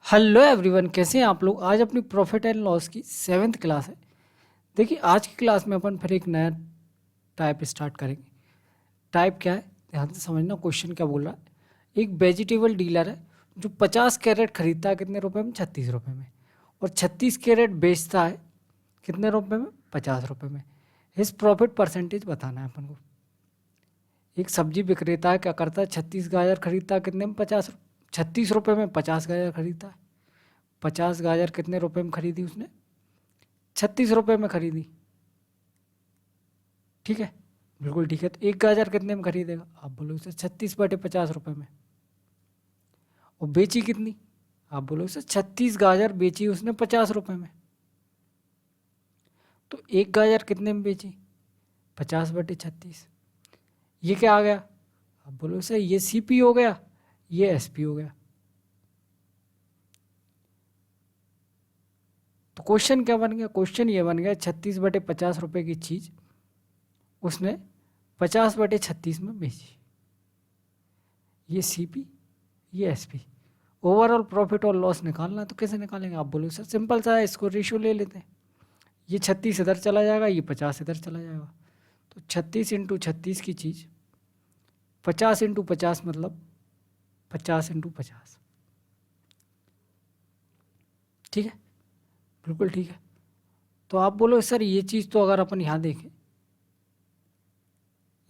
Hello everyone, कैसे हैं आप लोग। आज अपनी प्रॉफिट एंड लॉस की 7th क्लास है। देखिए, आज की क्लास में अपन फिर एक नया टाइप स्टार्ट करेंगे। टाइप क्या है, ध्यान से समझना। क्वेश्चन क्या बोल रहा है। एक वेजिटेबल डीलर है जो 50 कैरेट खरीदता है कितने रुपए में, 36 रुपए में, और 36 कैरेट बेचता है कितने रुपए में, 50 रुपए में। इस प्रॉफिट परसेंटेज बताना है अपन को। एक सब्जी विक्रेता है, क्या करता है, 36 गाजर खरीदता है कितने में, 36 रुपए में 50 गाजर खरीदता है। 50 गाजर कितने रुपए में खरीदी उसने, 36 रुपए में खरीदी। ठीक है, बिल्कुल ठीक है। तो एक गाजर कितने में खरीदेगा, आप बोलो उसे 36/50 रुपए में। और बेची कितनी, आप बोलो उसे 36 गाजर बेची उसने 50 रुपए में। तो एक गाजर कितने में बेची, 50/36। ये क्या आ गया, आप बोलो उसे ये सीपी हो गया, ये एसपी हो गया। तो क्वेश्चन क्या बन गया, क्वेश्चन ये बन गया 36/50 रुपए की चीज उसने 50/36 में बेची। ये सीपी, ये एसपी। ओवरऑल प्रॉफिट और लॉस निकालना है, तो कैसे निकालेंगे, आप बोलो सर सिंपल सा है, इसको रेशियो ले लेते हैं। ये 36 इधर चला जाएगा, ये 50 इधर चला जाएगा। तो 36 × 36 की चीज़ 50 × 50 मतलब 50 × 50। ठीक है, बिल्कुल ठीक है। तो आप बोलो सर ये चीज़ तो अगर अपन यहाँ देखें,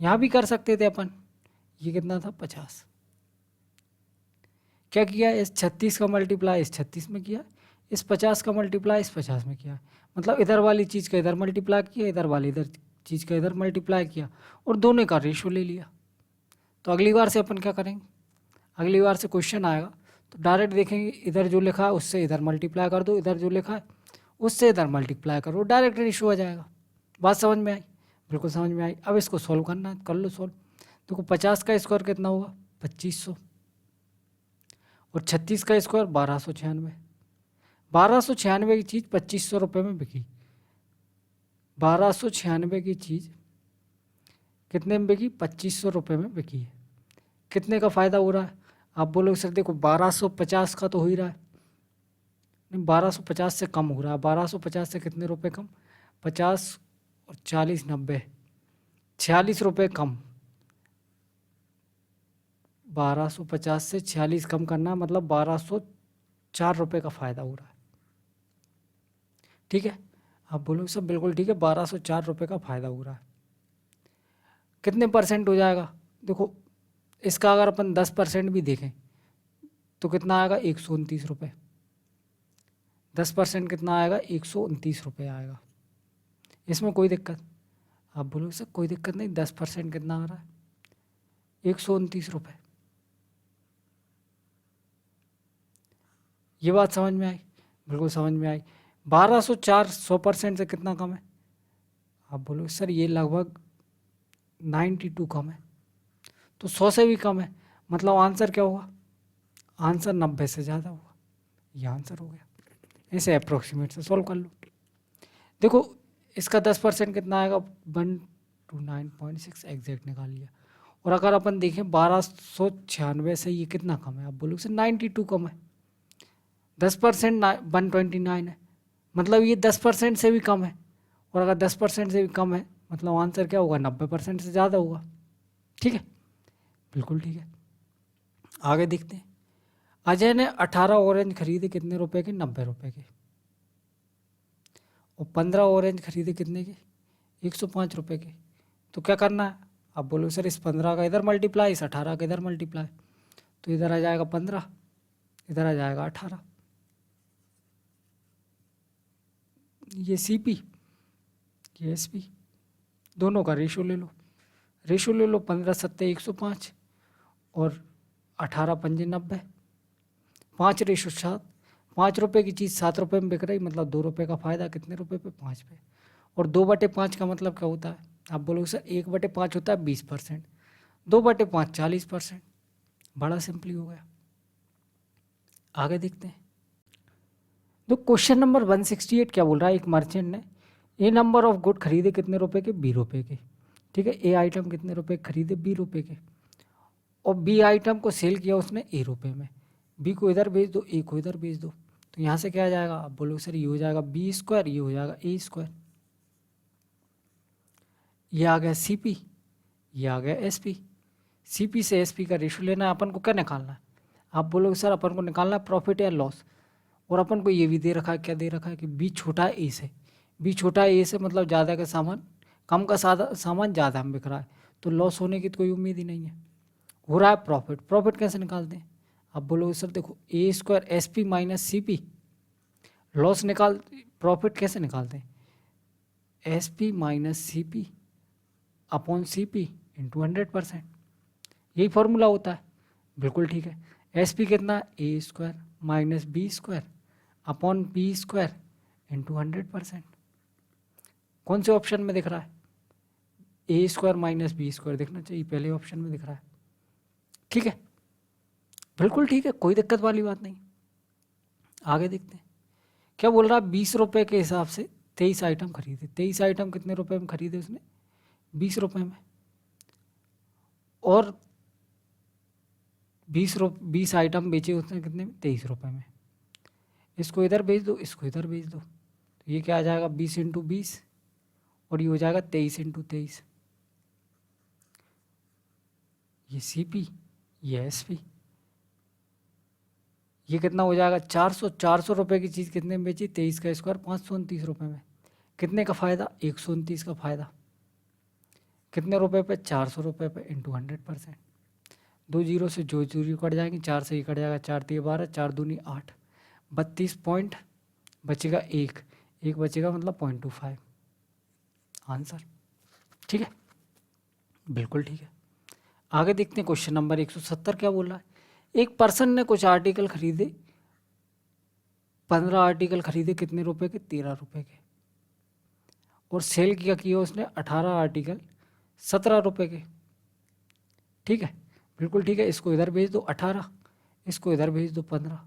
यहाँ भी कर सकते थे अपन। ये कितना था, 50। क्या किया, इस 36 का मल्टीप्लाई इस 36 में किया, इस 50 का मल्टीप्लाई इस 50 में किया। मतलब इधर वाली चीज़ का इधर मल्टीप्लाई किया, इधर वाली इधर चीज़ का इधर मल्टीप्लाई किया, और दोनों का रेशो ले लिया। तो अगली बार से अपन क्या करेंगे, अगली बार से क्वेश्चन आएगा तो डायरेक्ट देखेंगे, इधर जो लिखा है उससे इधर मल्टीप्लाई कर दो, इधर जो लिखा है उससे इधर मल्टीप्लाई करो, डायरेक्ट रेशो आ जाएगा। बात समझ में आई, बिल्कुल समझ में आई। अब इसको सॉल्व करना है, कर लो सॉल्व। देखो 50 का स्क्वायर कितना होगा, 2500, और 36 का स्क्वायर 1296। 1296 की चीज़ 2500 रुपये में बिकी। 1296 की चीज़ कितने में बिकी, 2500 रुपये में बिकी है। कितने का फ़ायदा हो रहा है, आप बोलोगे सर देखो 1250 का तो हो ही रहा है। नहीं, 1250 से कम हो रहा है। 1250 से कितने रुपए कम, 50 और 40 90, 46 रुपये कम। 1250 से 46 कम करना है, मतलब 1204 रुपये का फ़ायदा हो रहा है। ठीक है, आप बोलोगे सर बिल्कुल ठीक है, 1204 रुपये का फ़ायदा हो रहा है। कितने परसेंट हो जाएगा, देखो इसका अगर अपन 10% भी देखें तो कितना आएगा, 129 रुपये। 10% कितना आएगा, 129 रुपये आएगा। इसमें कोई दिक्कत, आप बोलोगे सर कोई दिक्कत नहीं, 10% कितना आ रहा है, 129 रुपये। ये बात समझ में आई, बिल्कुल समझ में आई। 1204 100% से कितना कम है, आप बोलोगे सर ये लगभग 92 कम है। तो 100 से भी कम है, मतलब आंसर क्या होगा, आंसर 90 से ज़्यादा होगा। ये आंसर हो गया। ऐसे अप्रोक्सीमेट से सॉल्व कर लो। देखो इसका 10% कितना आएगा, 129.6 एग्जैक्ट निकाल लिया। और अगर अपन देखें 1296 से ये कितना कम है, आप बोलोगे सर 92 कम है। 10% 129 है, मतलब ये 10% से भी कम है। और अगर 10% से भी कम है मतलब आंसर क्या होगा, 90% से ज़्यादा होगा। ठीक है, बिल्कुल ठीक है। आगे देखते हैं। अजय ने 18 ऑरेंज खरीदे कितने रुपए के, 90 रुपए के। और 15 ऑरेंज खरीदे कितने के, 105 रुपए के। तो क्या करना है, आप बोलो सर इस 15 का इधर मल्टीप्लाई, इस 18 का इधर मल्टीप्लाई। तो इधर आ जाएगा 15, इधर आ जाएगा 18। ये सीपी, ये एसपी, दोनों का रेशो ले लो। रेशो ले लो, 15 सत्ते 105 और 18 पंजे 90। 5:7। 5 रुपये की चीज़ 7 रुपये में बिक रही, मतलब 2 रुपये का फ़ायदा कितने रुपये पे, 5 पे। और 2/5 का मतलब क्या होता है, आप बोलोगे सर 1/5 होता है 20%, 2/5 40%। बड़ा सिंपली हो गया। आगे देखते हैं। तो क्वेश्चन नंबर 168 क्या बोल रहा है, एक मर्चेंट ने ए नंबर ऑफ गुड खरीदे कितने रुपए के, 20 रुपये के। ठीक है, ए आइटम कितने रुपए खरीदे, 20 रुपये के। और बी आइटम को सेल किया उसने ए रुपये में। बी को इधर भेज दो, ए को इधर भेज दो, तो यहाँ से क्या आ जाएगा, आप बोलो सर ये हो जाएगा बी स्क्वायर, ये हो जाएगा ए स्क्वायर, ये आ गया सी पी, ये आ गया एस पी। सी पी से एस पी का रेशो लेना है, अपन को क्या निकालना है, आप बोलोगे सर अपन को निकालना है प्रॉफिट या लॉस, और अपन को ये भी दे रखा है, क्या दे रखा है कि बी छोटा ए से, बी छोटा ए से मतलब ज़्यादा का सामान, कम का सामान ज़्यादा में बिक रहा है, तो लॉस होने की तो कोई उम्मीद ही नहीं है, हो रहा है प्रॉफिट। प्रॉफिट कैसे निकालते हैं, आप बोलोगे सर देखो A square S P minus C P, loss निकाल, प्रॉफिट कैसे निकालते हैं, S P minus C P upon C P into 100%, यही फॉर्मूला होता है। बिल्कुल ठीक है, एस पी कितना, a square minus b square upon b square into 100%। कौन से ऑप्शन में दिख रहा है, a square minus b square दिखना चाहिए, पहले ऑप्शन में दिख रहा है। ठीक है, बिल्कुल ठीक है, कोई दिक्कत वाली बात नहीं। आगे देखते हैं क्या बोल रहा है, 20 रुपये के हिसाब से 23 आइटम खरीदे, 23 आइटम कितने रुपए में खरीदे उसने, 20 रुपये में, और 20 आइटम बेचे उसने कितने में, 23 रुपये में। इसको इधर भेज दो, इसको इधर भेज दो, तो ये क्या आ जाएगा 20 इंटू 20, और ये हो जाएगा 23 इंटू 23, ये सी पी, ये एस पी, ये कितना हो जाएगा 400 रुपये की चीज़ कितने में बेची, 23 का स्क्वायर 529 रुपये में, कितने का फ़ायदा, 129 का फ़ायदा, कितने रुपए पे, 400 रुपये पे इंटू 100%। 2 जीरो से जो जीरो कट जाएंगे, 4 से ही कट जाएगा, 4 3 12, 4 दूनी 8, 32 पॉइंट बचेगा, एक बचेगा मतलब 0.25 आंसर। ठीक है, बिल्कुल ठीक है। आगे देखते हैं क्वेश्चन नंबर 170 क्या बोल रहा है, एक पर्सन ने कुछ आर्टिकल खरीदे, 15 आर्टिकल खरीदे कितने रुपए के, 13 रुपए के, और सेल किया उसने 18 आर्टिकल 17 रुपए के। ठीक है, बिल्कुल ठीक है, इसको इधर भेज दो 18, इसको इधर भेज दो 15,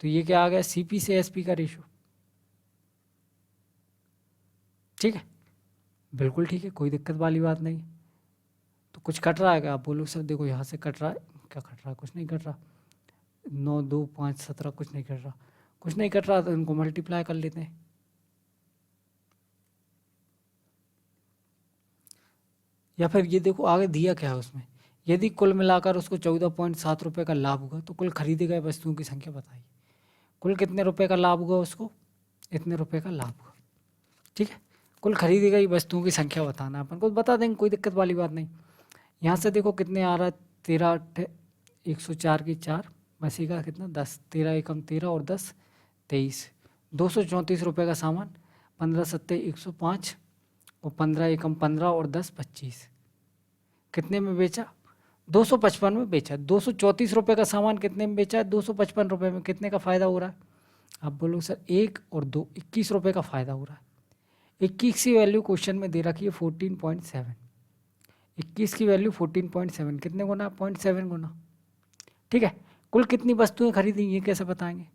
तो ये क्या आ गया, सीपी से एसपी का रेशो। ठीक है, बिल्कुल ठीक है, कोई दिक्कत वाली बात नहीं। तो कुछ कट रहा है क्या, आप बोलो सर देखो यहाँ से कट रहा है, क्या कट रहा है, कुछ नहीं कट रहा, 9 2 5 17 कुछ नहीं कट रहा, कुछ नहीं कट रहा, तो इनको मल्टीप्लाई कर लेते हैं। या फिर ये देखो आगे दिया क्या है उसमें, यदि कुल मिलाकर उसको 14.7 रुपये का लाभ हुआ तो कुल खरीदी गई वस्तुओं की संख्या बताइए। कुल कितने रुपए का लाभ हुआ उसको, इतने रुपए का लाभ हुआ। ठीक है, कुल खरीदी गई वस्तुओं की संख्या बताना है, अपन को बता देंगे, कोई दिक्कत वाली बात नहीं। यहाँ से देखो कितने आ रहा है, 13 8 104 की 4 बचेगा कितना 10, 13 एकम 13 और 10 23, 234 रुपये का सामान, 15 सत्ते 105 और 15 एकम 15 और 10 25, कितने में बेचा, 255 में बेचा। 234 रुपये का सामान कितने में बेचा है, 255 रुपये में, कितने का फ़ायदा हो रहा है, आप बोलो सर 1 और 2 21 रुपये का फ़ायदा हो रहा है। 21 की वैल्यू क्वेश्चन में दे रखी है 14.7, 21 की वैल्यू 14.7, कितने गुना, 0.7 गुना। ठीक है, कुल कितनी वस्तुएं खरीदी ये कैसे बताएंगे,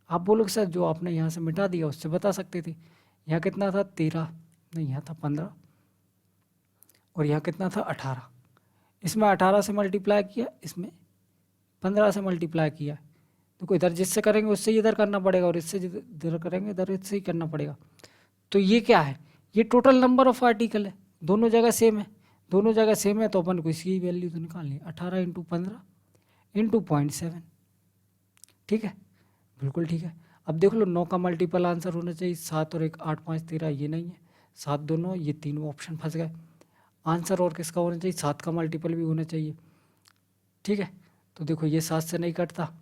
आप बोलोगे सर जो आपने यहाँ से मिटा दिया उससे बता सकते थे। यहाँ कितना था 13, नहीं यहाँ था 15, और यहाँ कितना था 18, इसमें 18 से मल्टीप्लाई किया, इसमें 15 से मल्टीप्लाई किया, तो इधर जिससे करेंगे उससे इधर करना पड़ेगा, और इससे इधर करेंगे इधर इससे ही करना पड़ेगा। तो ये क्या है, ये टोटल नंबर ऑफ आर्टिकल है, दोनों जगह सेम है, दोनों जगह सेम है, तो अपन को इसकी वैल्यू तो निकालनी है, 18 इंटू 15 इंटू 0.7। ठीक है, बिल्कुल ठीक है। अब देख लो 9 का मल्टीपल आंसर होना चाहिए, 7 और 1 8 5 13, ये नहीं है, 7 दोनों, ये तीनों ऑप्शन फंस गए। आंसर और किसका होना चाहिए, 7 का मल्टीपल भी होना चाहिए। ठीक है, तो देखो ये 7 से नहीं कटता,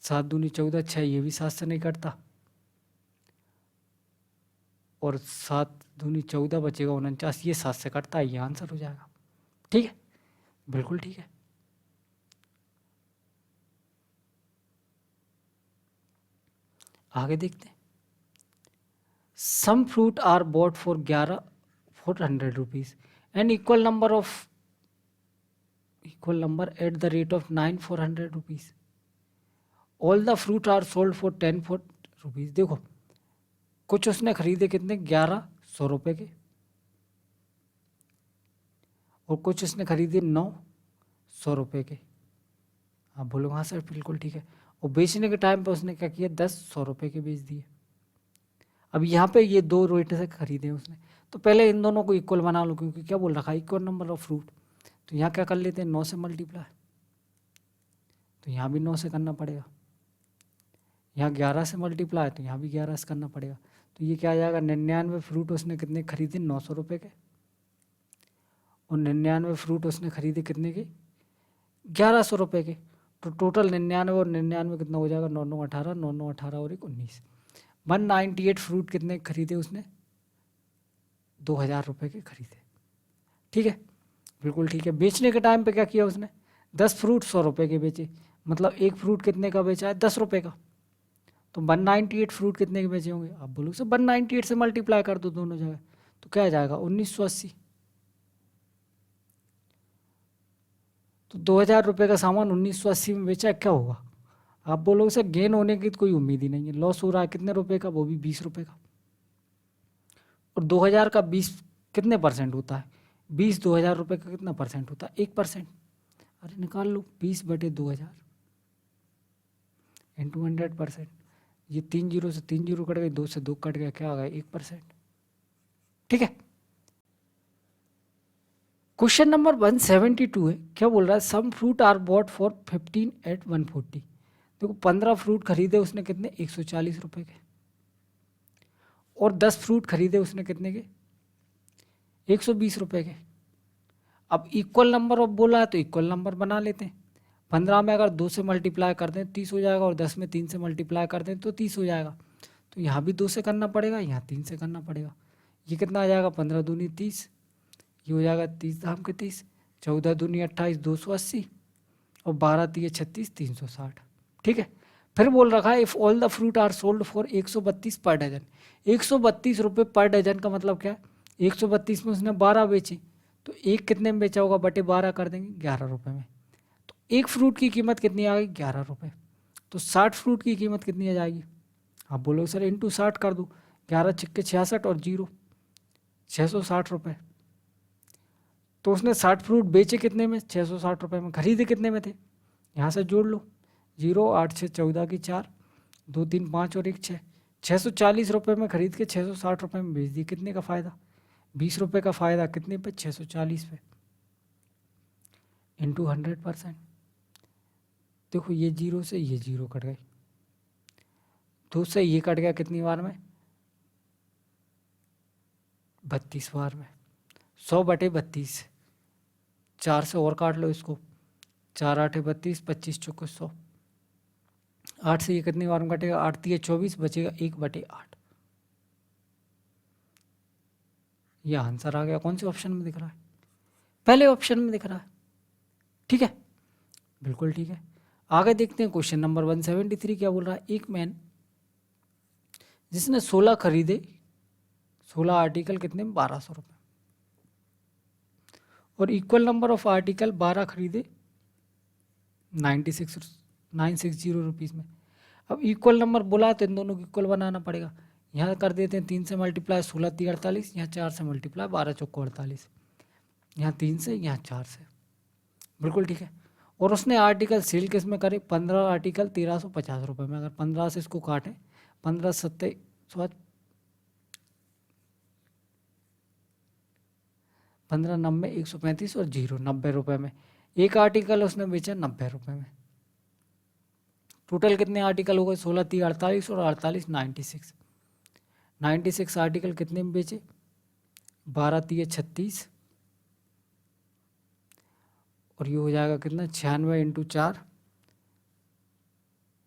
7 दूनी 14 6, ये भी 7 से नहीं कटता, और 7 दूनी 14 बचेगा 49, ये 7 से कटता है, ये आंसर हो जाएगा। ठीक है, बिल्कुल ठीक है। आगे देखते हैं, some fruit are bought for 400 rupees and equal number at the rate of 9 400 rupees, all the fruit are sold for 10 rupees. देखो कुछ उसने खरीदे कितने, 1100 रुपये के, और कुछ उसने खरीदे 900 रुपये के। आप बोलो हाँ सर बिल्कुल ठीक है। और बेचने के टाइम पे उसने क्या किया, 10 100 रुपये के बेच दिए। अब यहाँ पे ये 2 रेट से खरीदे उसने, तो पहले इन दोनों को इक्वल बना लो, क्योंकि क्या बोल रखा है, इक्वल नंबर ऑफ फ्रूट। तो यहाँ क्या कर लेते हैं, 9 से मल्टीप्लाई, तो यहाँ भी 9 से करना पड़ेगा। यहाँ 11 से मल्टीप्लाई, तो यहाँ भी 11 से करना पड़ेगा। तो ये क्या आ जाएगा, 99 फ्रूट उसने कितने खरीदे, 900 रुपये के। और 99 फ्रूट उसने खरीदे कितने के, 1100 रुपये के। तो टोटल 99 और 99 कितना हो जाएगा, 9 9 18, 9 9 18 और 1 19। 198 फ्रूट कितने खरीदे उसने, 2000 रुपये के खरीदे। ठीक है, बिल्कुल ठीक है। बेचने के टाइम पे क्या किया उसने, 10 फ्रूट 100 रुपये के बेचे, मतलब एक फ्रूट कितने का बेचा है, 10 रुपये का। तो 198 फ्रूट कितने के बेचे होंगे, आप बोलो सर 198 से मल्टीप्लाई कर दो दोनों जगह, तो क्या आ जाएगा 1980। तो 2000 रुपये का सामान 1980 में बेचा, क्या होगा, आप बोलोगे सर गेन होने की तो कोई उम्मीद ही नहीं है, लॉस हो रहा है कितने रुपए का, वो भी 20 रुपये का। और 2000 का 20 कितने परसेंट होता है, 20 2000 रुपये का कितना परसेंट होता है, 1%। अरे निकाल लो, 20/2000 इंटू 100%। ये 3 जीरो से 3 जीरो कट गए, 2 से 2 कट गया, क्या आ गया 1%। ठीक है। क्वेश्चन नंबर 172 है, क्या बोल रहा है, some fruit are bought for 15 at 140। देखो 15 फ्रूट खरीदे उसने कितने, 140 रुपये के। और 10 फ्रूट खरीदे उसने कितने के, 120 रुपये के। अब इक्वल नंबर ऑफ बोला है तो इक्वल नंबर बना लेते हैं। 15 में अगर 2 से मल्टीप्लाई कर दें 30 हो जाएगा, और 10 में 3 से मल्टीप्लाई कर दें तो 30 हो जाएगा। तो यहाँ भी 2 से करना पड़ेगा, यहाँ 3 से करना पड़ेगा। ये कितना आ जाएगा, 15 दूनी 30, ये हो जाएगा 30 धाम के 30, 14 दूनी 28, 280, और 12 तीय 36, 360। ठीक है। फिर बोल रखा है if all the fruit are sold for 132 per dozen. 132 रुपये पर डजन का मतलब क्या है, 132 में उसने 12 बेचे, तो एक कितने में बेचा होगा, बटे 12 कर देंगे 11 रुपये में। तो एक फ्रूट की कीमत कितनी आ गई, 11 रुपये। तो 60 फ्रूट की कीमत कितनी आ जाएगी, आप बोलो सर इंटू 60 कर दो, 11 छिक्के 66 और 0 660 रुपये। तो उसने 60 फ्रूट बेचे कितने में, 660 रुपये में। खरीदे कितने में थे, यहाँ से जोड़ लो, 0 8 6 14 की 4, 2 3 5 और 1 6, 640 रुपये में खरीद के 660 रुपये में बेच दी। कितने का फ़ायदा, 20 रुपये का फ़ायदा, कितने पे, 640 पे, इंटू 100%। देखो ये 0 से ये 0 कट गई, 2 से ये कट गया कितनी बार में, 32 बार में। 100/32, 4 से और काट लो इसको, 4 8 32, 25 चौको 100। 8 से ये कितनी बार में कटेगा, 8 3 24, बचेगा 1/8। यह आंसर आ गया। कौन से ऑप्शन में दिख रहा है, पहले ऑप्शन में दिख रहा है। ठीक है, बिल्कुल ठीक है। आगे देखते हैं क्वेश्चन नंबर 173 क्या बोल रहा है, एक मैन जिसने 16 खरीदे, 16 आर्टिकल कितने में, 1200 रुपये, और इक्वल नंबर ऑफ आर्टिकल 12 खरीदे 960 रुपीज़ में। अब इक्वल नंबर बोला तो इन दोनों को इक्वल बनाना पड़ेगा। यहाँ कर देते हैं 3 से मल्टीप्लाई, 16 3 48, यहाँ 4 से मल्टीप्लाई, 12 चौको 48, यहाँ 3 से, यहाँ 4 से। बिल्कुल ठीक है। और उसने आर्टिकल सेल किस में करे, 15 आर्टिकल 1350 रुपये में। अगर 15 से इसको काटें, 15 सत्ते 15 90 135 और 0 90 रुपये में। एक आर्टिकल उसने बेचा 90 रुपये में। टोटल कितने आर्टिकल हो गए, 16 3 48 और 48 96। 96 आर्टिकल कितने में बेचे, 12 3 36, और ये हो जाएगा कितना, 96 इंटू 4,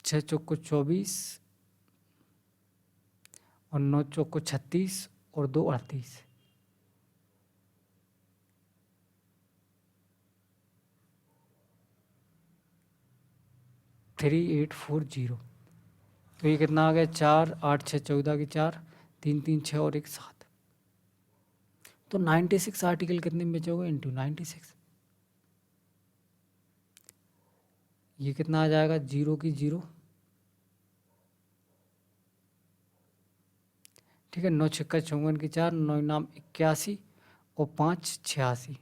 6 चौको 24, और 9 चौको 36, और 2 38। 3840। तो ये कितना आ गया, 4 8 6 14 की 4, 3 3 6 और 1 7। तो 96 आर्टिकल कितने में बेचे होंगे, इंटू 96। ये कितना आ जाएगा, 0 की 0, ठीक है, 9 छक्का 54 की 4, 9 नाम 81, और 5 86।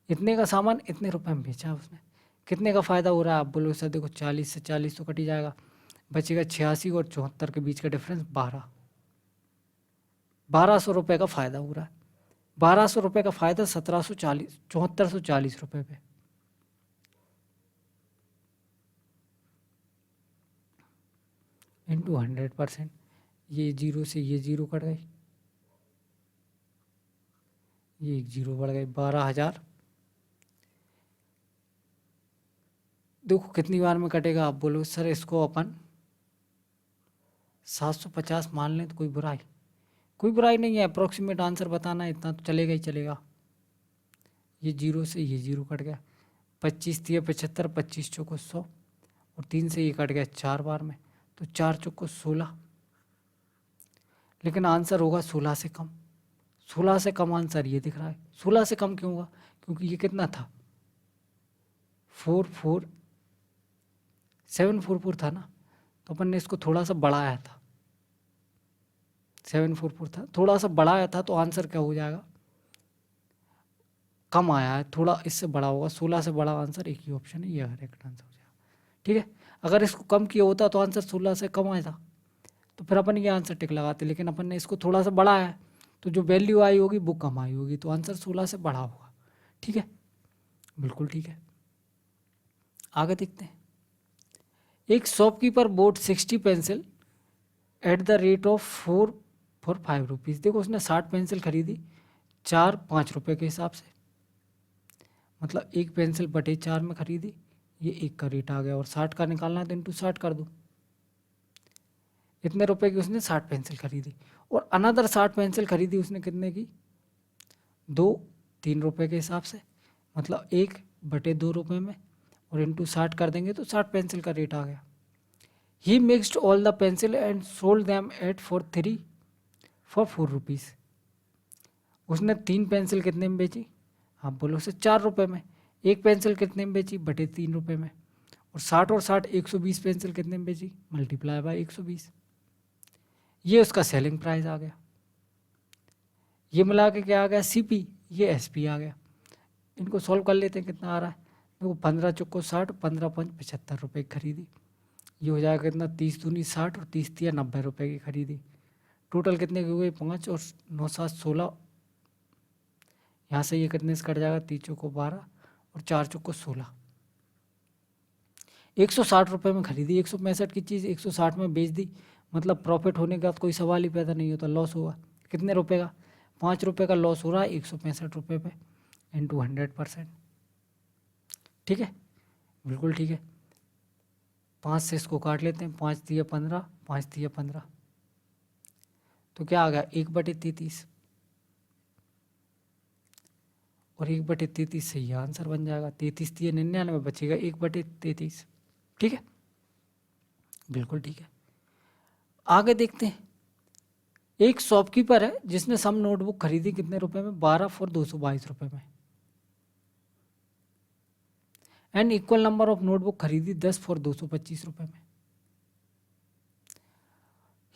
इतने का सामान इतने रुपए में बेचा उसने, कितने का फ़ायदा हो रहा है? आप बोलो सर देखो 40 से 40 तो कट ही जाएगा, बचेगा 86 और 74 के बीच का डिफरेंस 1200 रुपये का फ़ायदा हो रहा है। 1200 रुपये का फ़ायदा 7440 रुपये पे। इंटू 100%, ये जीरो से ये जीरो कट गई, ये एक जीरो बढ़ गई, 12,000। देखो कितनी बार में कटेगा? आप बोलो सर इसको अपन 750 मान लें तो कोई बुराई नहीं है, अप्रोक्सीमेट आंसर बताना है, इतना तो चलेगा ही चलेगा। ये जीरो से ये जीरो कट गया, 25 तिया 75, 25 चौको 100 और 3 से ये कट गया 4 बार में, तो 4 चौको 16। लेकिन आंसर होगा 16 से कम। 16 से कम आंसर ये दिख रहा है। 16 से कम क्यों होगा? क्योंकि ये कितना था, 744 था ना, तो अपन ने इसको थोड़ा सा बढ़ाया था, 744 था, थोड़ा सा बढ़ाया था, तो आंसर क्या हो जाएगा? कम आया है, थोड़ा इससे बड़ा होगा। 16 से बड़ा आंसर एक ही ऑप्शन है, ये करेक्ट आंसर हो जाएगा। ठीक है, अगर इसको कम किया होता तो आंसर 16 से कम आया था, तो फिर अपन ये आंसर टिक लगाते, लेकिन अपन ने इसको थोड़ा सा बढ़ाया है, तो जो वैल्यू आई होगी वो कम आई होगी, तो आंसर 16 से बढ़ा होगा। ठीक है, बिल्कुल ठीक है। आगे देखते हैं। एक shopkeeper boat 60 pencil eight the rate of 4 for 5 rupees. देखो उसने 60 पेंसिल खरीदी 4 5 रुपये के हिसाब से, मतलब एक पेंसिल बटे 4 में खरीदी, ये एक का रेट आ गया, और 60 का निकालना है तो इंटू 60 कर दो। इतने रुपए की उसने 60 पेंसिल खरीदी, और अनदर 60 पेंसिल खरीदी उसने कितने की? 3 रुपए के हिसाब से, मतलब 1/2 रुपये में, और इंटू 60 कर देंगे तो 60 पेंसिल का रेट आ गया। He mixed all the pencil and sold them at for 4 rupees. उसने 3 पेंसिल कितने में बेची? आप बोलो उसे 4 रुपये में। एक पेंसिल कितने में बेची? बटे 3 रुपये में। और 60 और 60 120 पेंसिल कितने में बेची? Multiply by 120। ये उसका सेलिंग प्राइस आ गया। ये मिला के क्या आ गया? सीपी, ये एसपी आ गया। इनको सॉल्व कर लेते हैं, कितना आ रहा है देखो। 15 चौको 60, 15 5 75 रुपये की खरीदी। ये हो जाएगा कितना? 30 दूनी 60 और 30 तिया 90 रुपये की खरीदी। टोटल कितने की हो गई? 5 और 9 7 16। यहाँ से ये कितने से कट जाएगा? 30 चौको 12 और 4 चौको 16। 160 रुपये में खरीदी, 165 की चीज़ 160 में बेच दी, मतलब प्रॉफिट होने का तो कोई सवाल ही पैदा नहीं होता, लॉस होगा। कितने रुपए का? 5 रुपये का लॉस हो रहा है 165 रुपये पे, इंटू 100%। ठीक है, बिल्कुल ठीक है। 5 से इसको काट लेते हैं, 5 तिया 15, 5 तिया 15, तो क्या आ गया? 1/33, और 1/33 से ये आंसर बन जाएगा। 33 तिया 99, बचेगा 1/33। ठीक है, बिल्कुल ठीक है। आगे देखते हैं। एक शॉपकीपर है जिसने सम नोटबुक खरीदी कितने रुपए में? 12 फॉर 222 रुपये में। And equal number of notebook खरीदी 10 फॉर 225 रुपये में।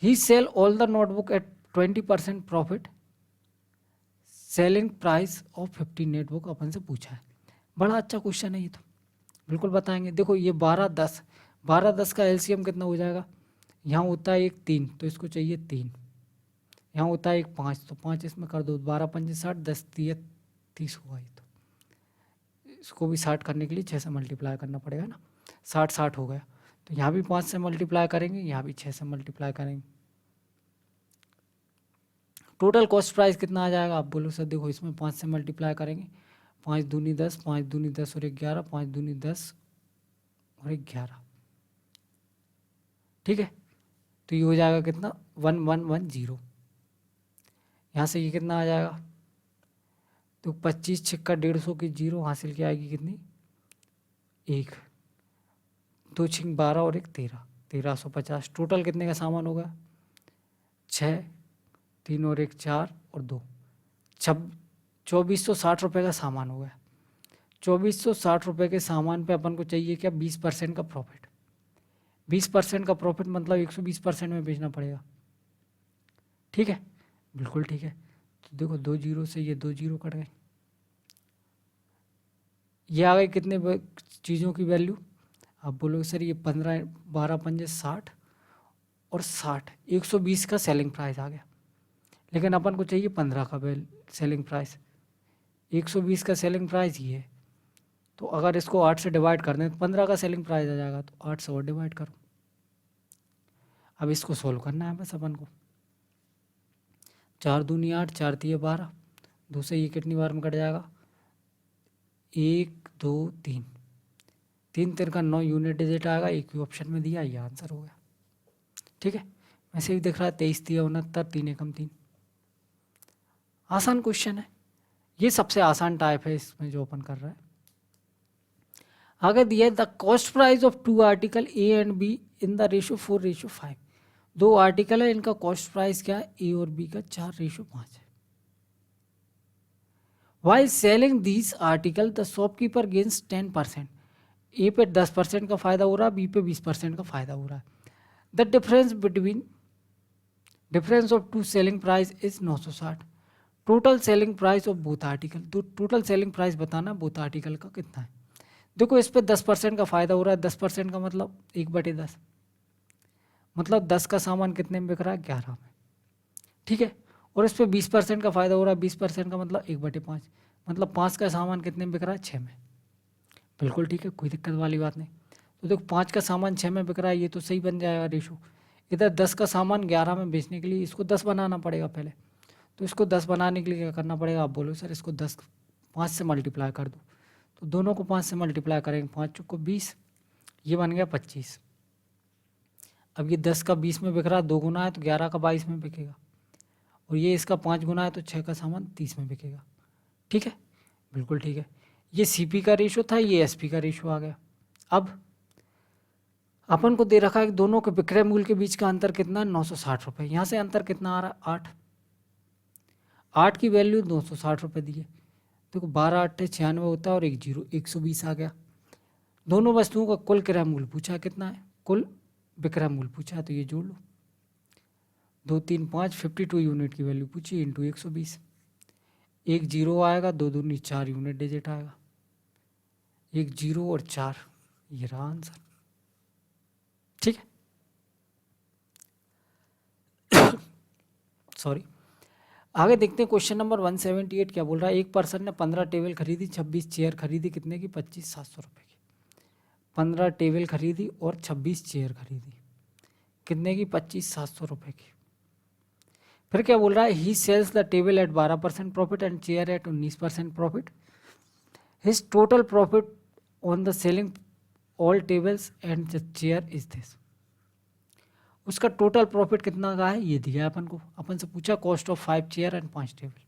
He sell all the notebook at 20% profit, selling price of 15 notebook अपन से पूछा है। बड़ा अच्छा क्वेश्चन है ये तो, बिल्कुल बताएंगे। देखो ये 12 10 का एलसीएम कितना हो जाएगा? यहाँ होता है एक 3, तो इसको चाहिए 3। यहाँ होता है एक 5, तो 5 इसमें कर दो, 12 5 60, 10 तिया 30 हुआ। ये तो इसको भी 60 करने के लिए 6 से मल्टीप्लाई करना पड़ेगा ना, 60 60 हो गया। तो यहाँ भी 5 से मल्टीप्लाई करेंगे, यहाँ भी 6 से मल्टीप्लाई करेंगे। टोटल कॉस्ट प्राइस कितना आ जाएगा? आप बोलो सर देखो इसमें 5 से मल्टीप्लाई करेंगे, 5 दूनी 10, 5 दूनी 10 और 11, 5 दूनी 10 और 11। ठीक है, तो ये हो जाएगा कितना? 1110। यहाँ से ये कितना आ जाएगा? तो 25 छिक्का 150 की जीरो हासिल की आएगी कितनी? 1, 2 छिंग 12 और 1 13, 1350। टोटल कितने का सामान होगा? 6, 3 और 1 4 और 2, 2460 रुपये का सामान हो गया। 2460 रुपये के सामान पे अपन को चाहिए क्या? 20% का प्रॉफिट। 20% का प्रॉफिट मतलब 120% में बेचना पड़ेगा। ठीक है, बिल्कुल ठीक है। तो देखो 2 जीरो से ये 2 जीरो कट गए, ये आ गए कितने चीज़ों की वैल्यू, आप बोलोगे सर ये 15 12 पंजे 60 और 60 120 का सेलिंग प्राइस आ गया। लेकिन अपन को चाहिए 15 का सेलिंग प्राइस, 120 का सेलिंग प्राइस ये है। तो अगर इसको 8 से डिवाइड कर दें तो 15 का सेलिंग प्राइस आ जाएगा। तो 8 से और डिवाइड करो। अब इसको सोल्व करना है बस अपन को। 4 दूनी 8, 4 तिये 12, 2 से ये कितनी बार में कट जाएगा, 1 2 3, 3 3 का 9 यूनिट डिजिट आएगा। एक ही ऑप्शन में दिया, ये आंसर हो गया। ठीक है, वैसे भी दिख रहा है 23 तिया 69, 3 एकम 3। आसान क्वेश्चन है, ये सबसे आसान टाइप है इसमें जो अपन कर रहे हैं। आगे दिया है the cost price of 2 article A and be in the ratio 4:5। 2 article है, इनका कॉस्ट प्राइस क्या है, ए और बी का 4:5 है। While selling these article the shopkeeper gains 10%। ए पे 10% का फायदा हो रहा है, बी पे 20% का फायदा हो रहा है। The difference of two selling price is 960। Total selling price of both article, तो टोटल सेलिंग प्राइस बताना बोथ आर्टिकल का कितना है। देखो इस पे 10% का फायदा हो रहा है, 10% का मतलब 1/10, मतलब 10 का सामान कितने में बिक रहा है, 11 में। ठीक है, और इस पे 20% का फायदा हो रहा है, 20% का मतलब 1/5, मतलब 5 का सामान कितने में बिक रहा है, 6 में। बिल्कुल ठीक है, कोई दिक्कत वाली बात नहीं। तो देखो 5 का सामान 6 में बिक रहा है, ये तो सही बन जाएगा रेशो। इधर 10 का सामान 11 में बेचने के लिए इसको 10 बनाना पड़ेगा पहले। तो इसको 10 बनाने के लिए क्या करना पड़ेगा, आप बोलो सर इसको 10 5 से मल्टीप्लाई कर दो। तो दोनों को 5 से मल्टीप्लाई करेंगे, 5 चौको 20, ये बन गया 25। अब ये 10 का 20 में बिक रहा है, 2 गुना है तो 11 का 22 में बिकेगा। और ये इसका 5 गुना है तो 6 का सामान 30 में बिकेगा। ठीक है, बिल्कुल ठीक है। ये सीपी का रेशो था, ये एसपी का रेशो आ गया। अब अपन को दे रखा है कि दोनों के विक्रय मूल्य के बीच का अंतर कितना है, 960 रुपये। यहाँ से अंतर कितना आ रहा है, 8। 8 की वैल्यू 960 रुपये दी है। देखो 12 8 96 होता है और 1 0 120 आ गया। दोनों वस्तुओं का कुल क्रय मूल्य पूछा कितना है, कुल विक्रय मूल्य पूछा है, तो ये जोड़ लो। 2 3 5 52 यूनिट की वैल्यू पूछी इंटू 120। 1 0 आएगा, 2 दूनी 4 यूनिट डिजिट आएगा। 1 0 और 4, ये रहा आंसर। ठीक है, सॉरी। आगे देखते हैं क्वेश्चन नंबर 178 क्या बोल रहा है। एक पर्सन ने 15 टेबल खरीदी, 26 चेयर खरीदी, कितने की, 25,700 रुपये की। 15 टेबल खरीदी और 26 चेयर खरीदी, कितने की, 25,700 रुपये की। फिर क्या बोल रहा है, he sells the table at 12% profit and chair at 19% profit. His total profit on the selling all tables and the chair is this. उसका टोटल प्रॉफिट कितना का है, ये दिया है अपन को। अपन से पूछा cost of 5 chair and 5 table.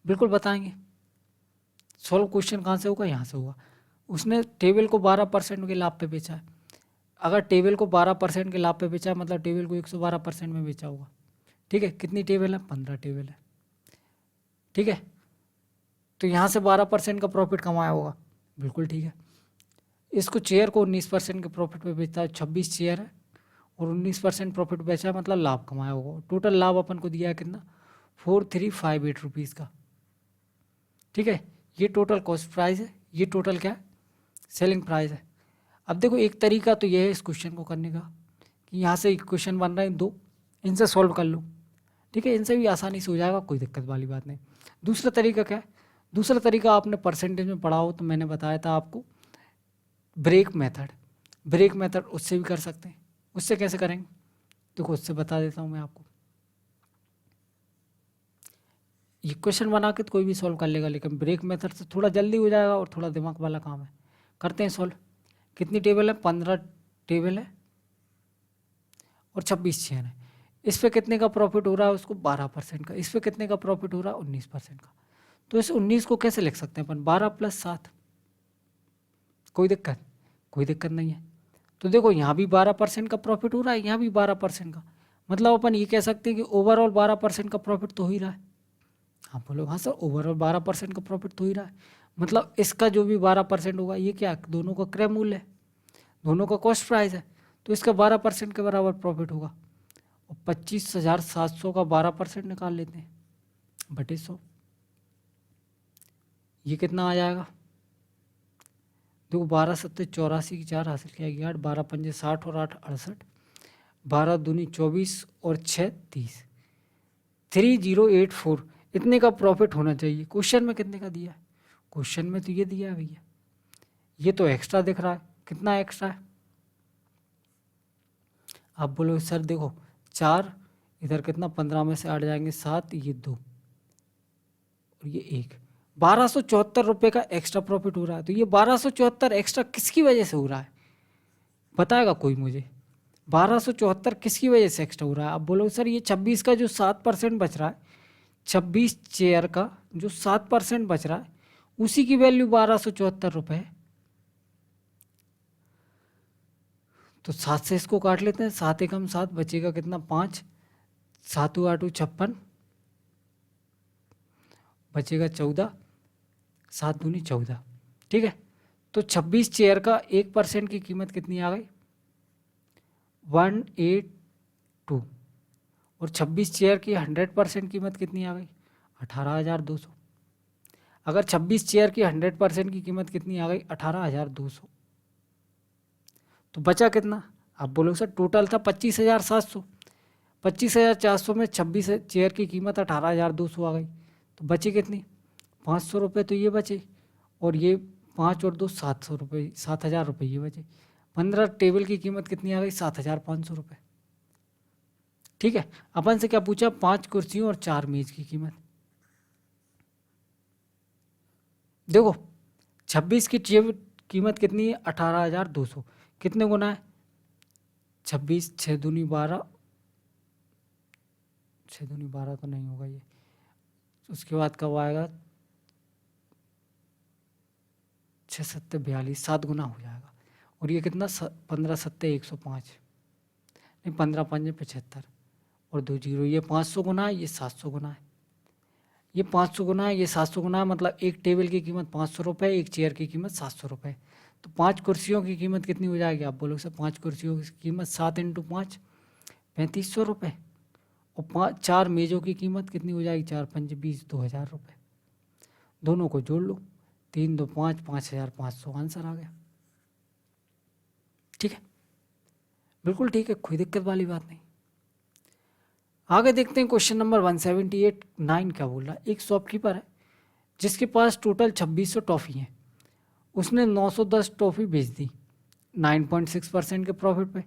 बिल्कुल बताएंगे। सॉल्व क्वेश्चन कहाँ से होगा, यहाँ से होगा। उसने टेबल को 12% के लाभ पे बेचा है। अगर टेबल को 12% के लाभ पे बेचा है, मतलब टेबल को 112% में बेचा होगा। ठीक है, कितनी टेबल है, 15 टेबल है। ठीक है, तो यहाँ से 12% का प्रॉफिट कमाया होगा। बिल्कुल ठीक है। इसको चेयर को 19% के प्रॉफिट पे बेचता है, 26 चेयर है और 19% प्रॉफिट बेचा है, मतलब लाभ कमाया होगा। टोटल लाभ अपन को दिया है कितना, 4358 रुपीज़ का। ठीक है, ये टोटल कॉस्ट प्राइस है, ये टोटल क्या है, सेलिंग प्राइस है। अब देखो एक तरीका तो ये है इस क्वेश्चन को करने का कि यहाँ से क्वेश्चन बन रहे हैं 2, इनसे सॉल्व कर लो। ठीक है, इनसे भी आसानी से हो जाएगा, कोई दिक्कत वाली बात नहीं। दूसरा तरीका क्या है, दूसरा तरीका आपने परसेंटेज में पढ़ा हो तो मैंने बताया था आपको, ब्रेक मेथड। ब्रेक मेथड उससे भी कर सकते हैं। उससे कैसे करेंगे, देखो उससे बता देता हूँ मैं आपको। ये क्वेश्चन बना के तो कोई भी सॉल्व कर लेगा, लेकिन ब्रेक मेथड से थोड़ा जल्दी हो जाएगा और थोड़ा दिमाग वाला काम है। करते हैं सॉल्व। कितनी टेबल है, 15 टेबल है और 26 चेयर है। इस पे कितने का प्रॉफिट हो रहा है, उसको 12% का। इस पे कितने का प्रॉफिट हो रहा है, 19% का। तो इस 19 को कैसे लिख सकते हैं अपन, 12 + 7। कोई दिक्कत, कोई दिक्कत नहीं है। तो देखो यहाँ भी 12% का प्रॉफिट हो रहा है, यहाँ भी 12% का, मतलब अपन ये कह सकते हैं कि ओवरऑल 12% का प्रॉफिट तो हो ही रहा है। हाँ बोलो, हाँ सर ओवरऑल 12% का प्रॉफिट तो हो ही रहा है। मतलब इसका जो भी 12% होगा, ये क्या, दोनों का क्रय मूल्य है, दोनों का कॉस्ट प्राइस है, तो इसका 12% के बराबर प्रॉफिट होगा। और 25,700 का 12% निकाल लेते हैं बटे 100, ये कितना आ जाएगा, देखो 12 सत्ते 84 की 4 हासिल किया गया 8, 12 पंजे 60 और 8 68, 12 दूनी 24 और 6 30, 3084 इतने का प्रॉफिट होना चाहिए। क्वेश्चन में कितने का दिया है? क्वेश्चन में तो ये दिया है भैया, ये तो एक्स्ट्रा दिख रहा है। कितना एक्स्ट्रा है? आप बोलो सर देखो 4 इधर कितना, 15 में से 8 जाएंगे 7, ये 2 और ये 1, 1274 रुपये का एक्स्ट्रा प्रॉफिट हो रहा है। तो ये 1274 एक्स्ट्रा किसकी वजह से हो रहा है, बताएगा कोई मुझे? 1274 किसकी वजह से एक्स्ट्रा हो रहा है? आप बोलो सर ये 26 का जो 7% बच रहा है, 26 चेयर का जो 7% बच रहा है, उसी की वैल्यू 1274 रुपये है। तो 7 से इसको काट लेते हैं, 7 एकम 7, बचेगा कितना 5, 7 8 56, बचेगा 14, 7 दूनी 14। ठीक है, तो 26 चेयर का 1% की कीमत कितनी आ गई? 182, और 26 चेयर की 100% कीमत कितनी आ गई? 18,200। अगर 26 चेयर की 100% की कीमत कितनी आ गई? 18,200, तो बचा कितना? आप बोलो सर टोटल था 25,700, 25,400 में 26 चेयर की कीमत 18,200 आ गई, तो बची कितनी? 500 रुपये तो ये बचे, और ये 5 और 2 700 रुपये, 7,000 रुपये ये बचे। 15 टेबल की कीमत कितनी आ गई? 7,500 रुपये। ठीक है, अपन से क्या पूछा? 5 कुर्सियों और 4 मेज की कीमत। देखो 26 की कीमत कितनी है? 18,200, कितने गुना है? 26, 6 दूनी 12, 6 दूनी 12 तो नहीं होगा ये, उसके बाद कब आएगा? 6 सत्ते 42, 7 गुना हो जाएगा। और ये कितना? 15 सत्ते 105, नहीं 15 पंजे 75 और 2 जीरो, ये 500 गुना है, ये 700 गुना है, ये 500 गुना है, ये 700 गुना है, मतलब एक टेबल की कीमत 500 रुपये, एक चेयर की कीमत 700 रुपये। तो 5 कुर्सियों की कीमत कितनी हो जाएगी? आप बोलोगे सर 5 कुर्सियों की कीमत 7 × 5 3500 रुपये, और 4 मेज़ों की कीमत कितनी हो जाएगी? 4 पंजे 20, 2,000 रुपये। दोनों को जोड़ लो, 3 2 5, 5,500 आंसर आ गया। ठीक है, बिल्कुल ठीक है, कोई दिक्कत वाली बात नहीं। आगे देखते हैं क्वेश्चन नंबर 178 9 क्या बोल रहा है। एक शॉपकीपर है जिसके पास टोटल 2600 टॉफ़ी हैं, उसने 910 टॉफ़ी बेच दी 9.6% के प्रॉफिट पे,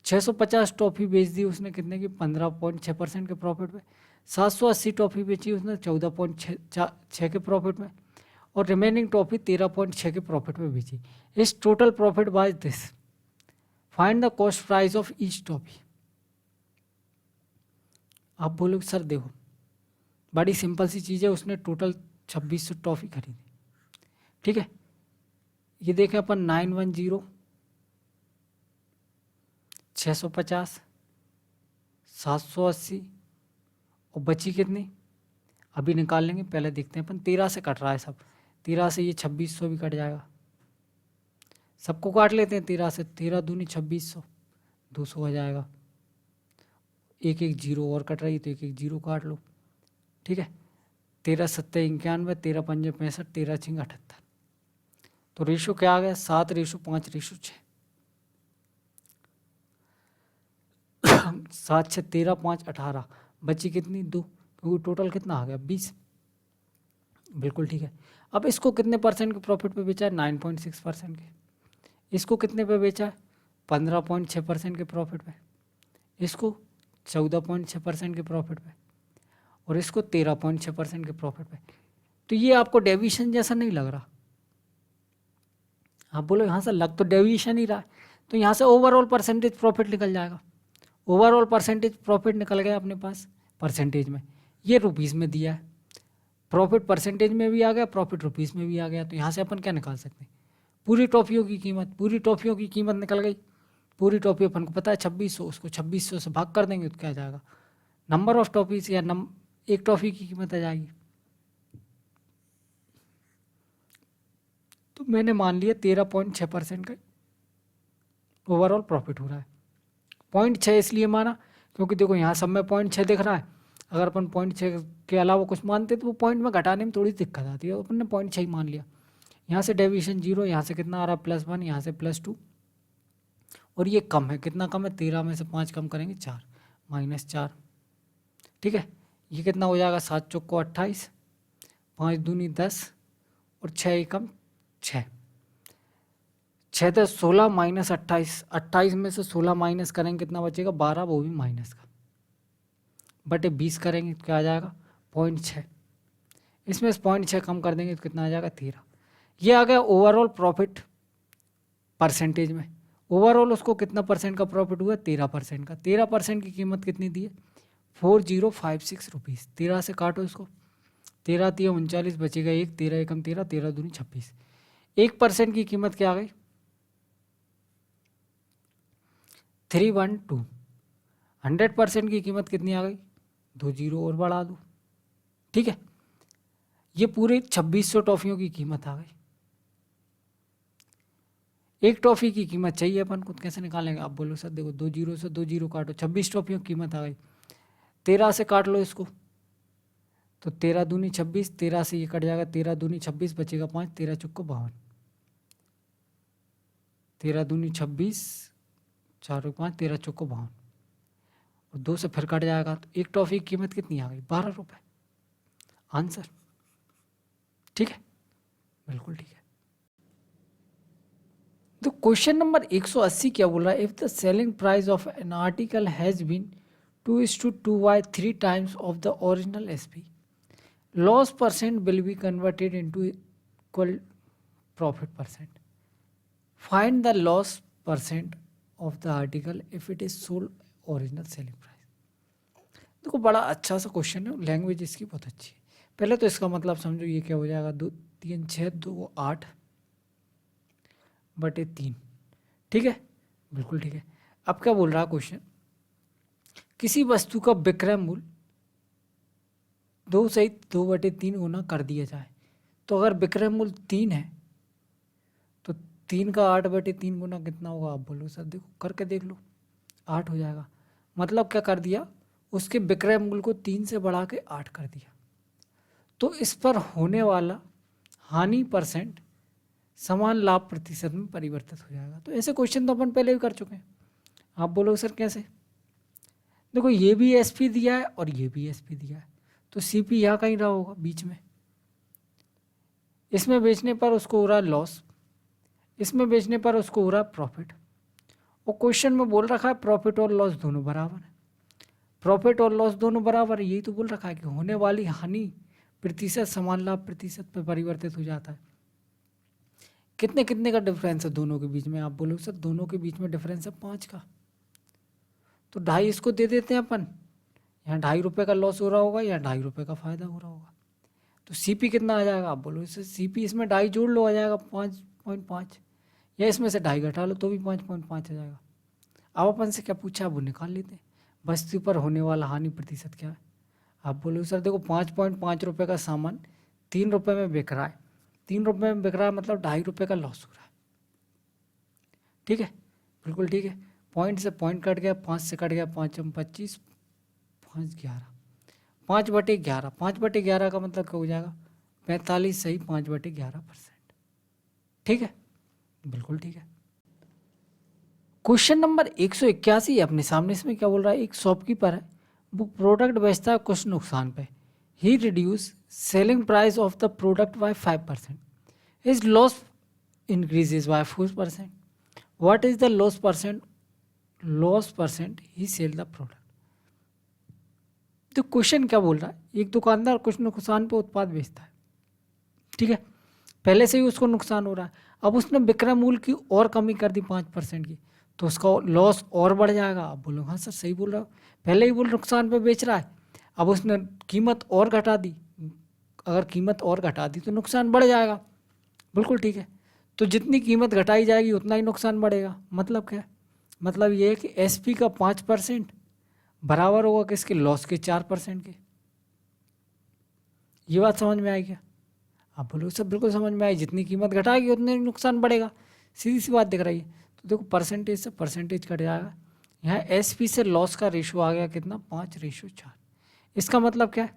650 टॉफ़ी बेच दी उसने कितने की? 15.6% के प्रॉफिट पे, 780 टॉफ़ी बेची उसने 14.6 के प्रॉफिट में, और रिमेनिंग टॉफ़ी 13.6 के प्रॉफिट में बेची। इस total profit was this, find the cost price of each toffee. आप बोलोगे सर देखो बड़ी सिंपल सी चीज़ है, उसने टोटल 2600 टॉफ़ी खरीदी। ठीक है, ये देखें अपन 910, 650, 780 और बची कितनी? अभी निकाल लेंगे, पहले देखते हैं अपन। 13 से कट रहा है सब, 13 से ये 2600 भी कट जाएगा, सबको काट लेते हैं 13 से। 13 दूनी 2600, 200 हो जाएगा, एक एक जीरो और कट रही तो एक एक जीरो काट लो। ठीक है, 13 सत्ते 91, 13 पंजे 65, 13 छिंग 78, तो रेशो क्या आ गया? 7:5:6। 7 6 13 5 18, बची कितनी? 2, क्योंकि टोटल कितना आ गया? 20। बिल्कुल ठीक है। अब इसको कितने परसेंट के प्रॉफिट पे बेचा है? 9.6% के। इसको कितने पे बेचा है? 15.6% के प्रॉफिट पे। इसको 14.6% के प्रॉफिट पे, और इसको 13.6% के प्रॉफिट पे। तो ये आपको डेविएशन जैसा नहीं लग रहा? आप बोलो यहाँ से लग तो डेविएशन ही रहा है, तो यहाँ से ओवरऑल परसेंटेज प्रॉफिट निकल जाएगा। ओवरऑल परसेंटेज प्रॉफिट निकल गया अपने पास परसेंटेज में, ये रुपीज़ में दिया है, प्रॉफिट परसेंटेज में भी आ गया, प्रॉफिट रुपीज़ में भी आ गया। तो यहाँ से अपन क्या निकाल सकते हैं? पूरी टॉफ़ियों की कीमत, पूरी टॉफ़ियों की कीमत निकल गई। पूरी टॉफ़ी अपन को पता है 2600, उसको 2600 से भाग कर देंगे तो क्या आ जाएगा? नंबर ऑफ टॉफ़ीज या एक टॉफ़ी की कीमत आ जाएगी। तो मैंने मान लिया 13.6% का ओवरऑल प्रॉफिट हो रहा है। 0.6 इसलिए माना क्योंकि देखो यहाँ सब में 0.6 दिख रहा है, अगर अपन 0.6 के अलावा कुछ मानते तो वो पॉइंट में घटाने में थोड़ी दिक्कत आती है, अपन ने 0.6 ही मान लिया। यहाँ से डेविएशन 0, यहाँ से कितना आ रहा है +1, यहाँ से +2, और ये कम है, कितना कम है 13 में से 5 कम करेंगे 4, -4। ठीक है, ये कितना हो जाएगा 7 चौको 28, 5 दूनी 10 और 6 एकम 6, 6 10 16 -28, 28 में से 16 माइनस करेंगे कितना बचेगा 12, वो भी माइनस का, बटे 20 करेंगे तो क्या आ जाएगा 0.6, इसमें से 0.6 कम कर देंगे तो कितना आ जाएगा 13। ये आ गया ओवरऑल प्रॉफिट परसेंटेज में। ओवरऑल उसको कितना परसेंट का प्रॉफिट हुआ 13% का। 13% की कीमत कितनी दी है 4056 रुपीज़। 13 से काटो इसको, 13 3 39 बचेगा 1, 13 एकम 13, 13 दूनी 26। 1% की कीमत क्या आ गई 312। 100% की कीमत कितनी आ गई 2 जीरो और बढ़ा दो। ठीक है, ये पूरे 2600 टॉफियों की कीमत आ गई। एक टॉफ़ी की कीमत चाहिए अपन को, कैसे निकालेंगे आप बोलो सर। देखो 2 जीरो से 2 जीरो काटो, 26 टॉफियों की कीमत आ गई। 13 से काट लो इसको तो 13 दूनी 26, 13 से ये कट जाएगा, 13 दूनी 26 बचेगा 5, 13 चौको 52, 13 दूनी 26, 4 5, 13 चौको 52 और 2 से फिर कट जाएगा तो एक टॉफ़ी की कीमत कितनी आ गई 12 रुपये। आंसर ठीक है, बिल्कुल ठीक है। तो क्वेश्चन नंबर 180 क्या बोल रहा है, if the selling price of an article has been 2:2 times of the original SP, loss percent will be converted into equal profit percent. Find the loss percent of the article if it is sold original selling price. देखो बड़ा अच्छा सा question है, language इसकी बहुत अच्छी है। पहले तो इसका मतलब समझो, ये क्या हो जाएगा 2 3 6 2 8 बटे 3। ठीक है, बिल्कुल ठीक है। अब क्या बोल रहा है क्वेश्चन, किसी वस्तु का विक्रय मूल्य 2 सहित 2/3 गुना कर दिया जाए, तो अगर विक्रय मूल्य 3 है तो 3 का 8/3 गुना कितना होगा आप बोलो सर। देखो करके देख लो, 8 हो जाएगा। मतलब क्या कर दिया, उसके विक्रय मूल्य को 3 से बढ़ा के 8 कर दिया। तो इस पर होने वाला हानि परसेंट समान लाभ प्रतिशत में परिवर्तित हो जाएगा। तो ऐसे क्वेश्चन तो अपन पहले भी कर चुके हैं। आप बोलोगे सर कैसे। देखो ये भी एसपी दिया है और ये भी एसपी दिया है, तो सीपी यहाँ कहीं रहा होगा बीच में। इसमें बेचने पर उसको हो रहा है लॉस, इसमें बेचने पर उसको हो रहा है प्रॉफिट। और क्वेश्चन में बोल रखा है प्रॉफिट और लॉस दोनों बराबर है। प्रॉफिट और लॉस दोनों बराबर है, यही तो बोल रखा है कि होने वाली हानि प्रतिशत समान लाभ प्रतिशत पर परिवर्तित हो जाता है। कितने कितने का डिफरेंस है दोनों के बीच में आप बोलोगे सर। दोनों के बीच में डिफरेंस है 5 का, तो 2.5 इसको दे देते हैं अपन। यहाँ 2.5 रुपये का लॉस हो रहा होगा या 2.5 रुपये का फायदा हो रहा होगा। तो सीपी कितना आ जाएगा आप बोलो सर। सीपी इसमें 2.5 जोड़ लो, आ जाएगा 5.5, या इसमें से 2.5 घटा लो तो भी 5.5 आ जाएगा। अब अपन से क्या पूछा है वो निकाल लेते हैं। वस्तु पर होने वाला हानि प्रतिशत क्या है आप बोलो सर। देखो 5.5 रुपये का सामान 3 रुपये में बिक रहा है, 3 रुपये में बिक रहा है मतलब 2.5 रुपये का लॉस हो रहा है। ठीक है, बिल्कुल ठीक है। पॉइंट से पॉइंट कट गया, 5 से कट गया, 5 25, 5 11, 5/11, 5/11 का मतलब क्या हो जाएगा 45 सही 5/11%। ठीक है, बिल्कुल ठीक है। क्वेश्चन नंबर 181 अपने सामने। इसमें क्या बोल रहा है, एक शॉपकीपर है, वो प्रोडक्ट बेचता है कुछ नुकसान पे। He reduce selling price of the product by 5%, his loss increases by 4%। What is the loss percent he sell the product. तो क्वेश्चन क्या बोल रहा है, एक दुकानदार कुछ नुकसान पे उत्पाद बेचता है। ठीक है, पहले से ही उसको नुकसान हो रहा है, अब उसने विक्रय मूल्य की और कमी कर दी 5% की, तो उसका लॉस और बढ़ जाएगा। आप बोलो हाँ सर सही बोल रहा हो, पहले ही वो नुकसान पे बेच रहा है, अब उसने कीमत और घटा दी। अगर कीमत और घटा दी तो नुकसान बढ़ जाएगा। बिल्कुल ठीक है, तो जितनी कीमत घटाई जाएगी उतना ही नुकसान बढ़ेगा। मतलब क्या है, मतलब ये है कि एसपी का 5% बराबर होगा किसके, लॉस के 4% के। ये बात समझ में आई क्या आप बोलो सर। बिल्कुल समझ में आई, जितनी कीमत घटाएगी उतने नुकसान बढ़ेगा, सीधी सी बात दिख रही है। तो देखो परसेंटेज से परसेंटेज कट जाएगा, यहाँ एसपी से लॉस का रेशो आ गया कितना 5:4। इसका मतलब क्या है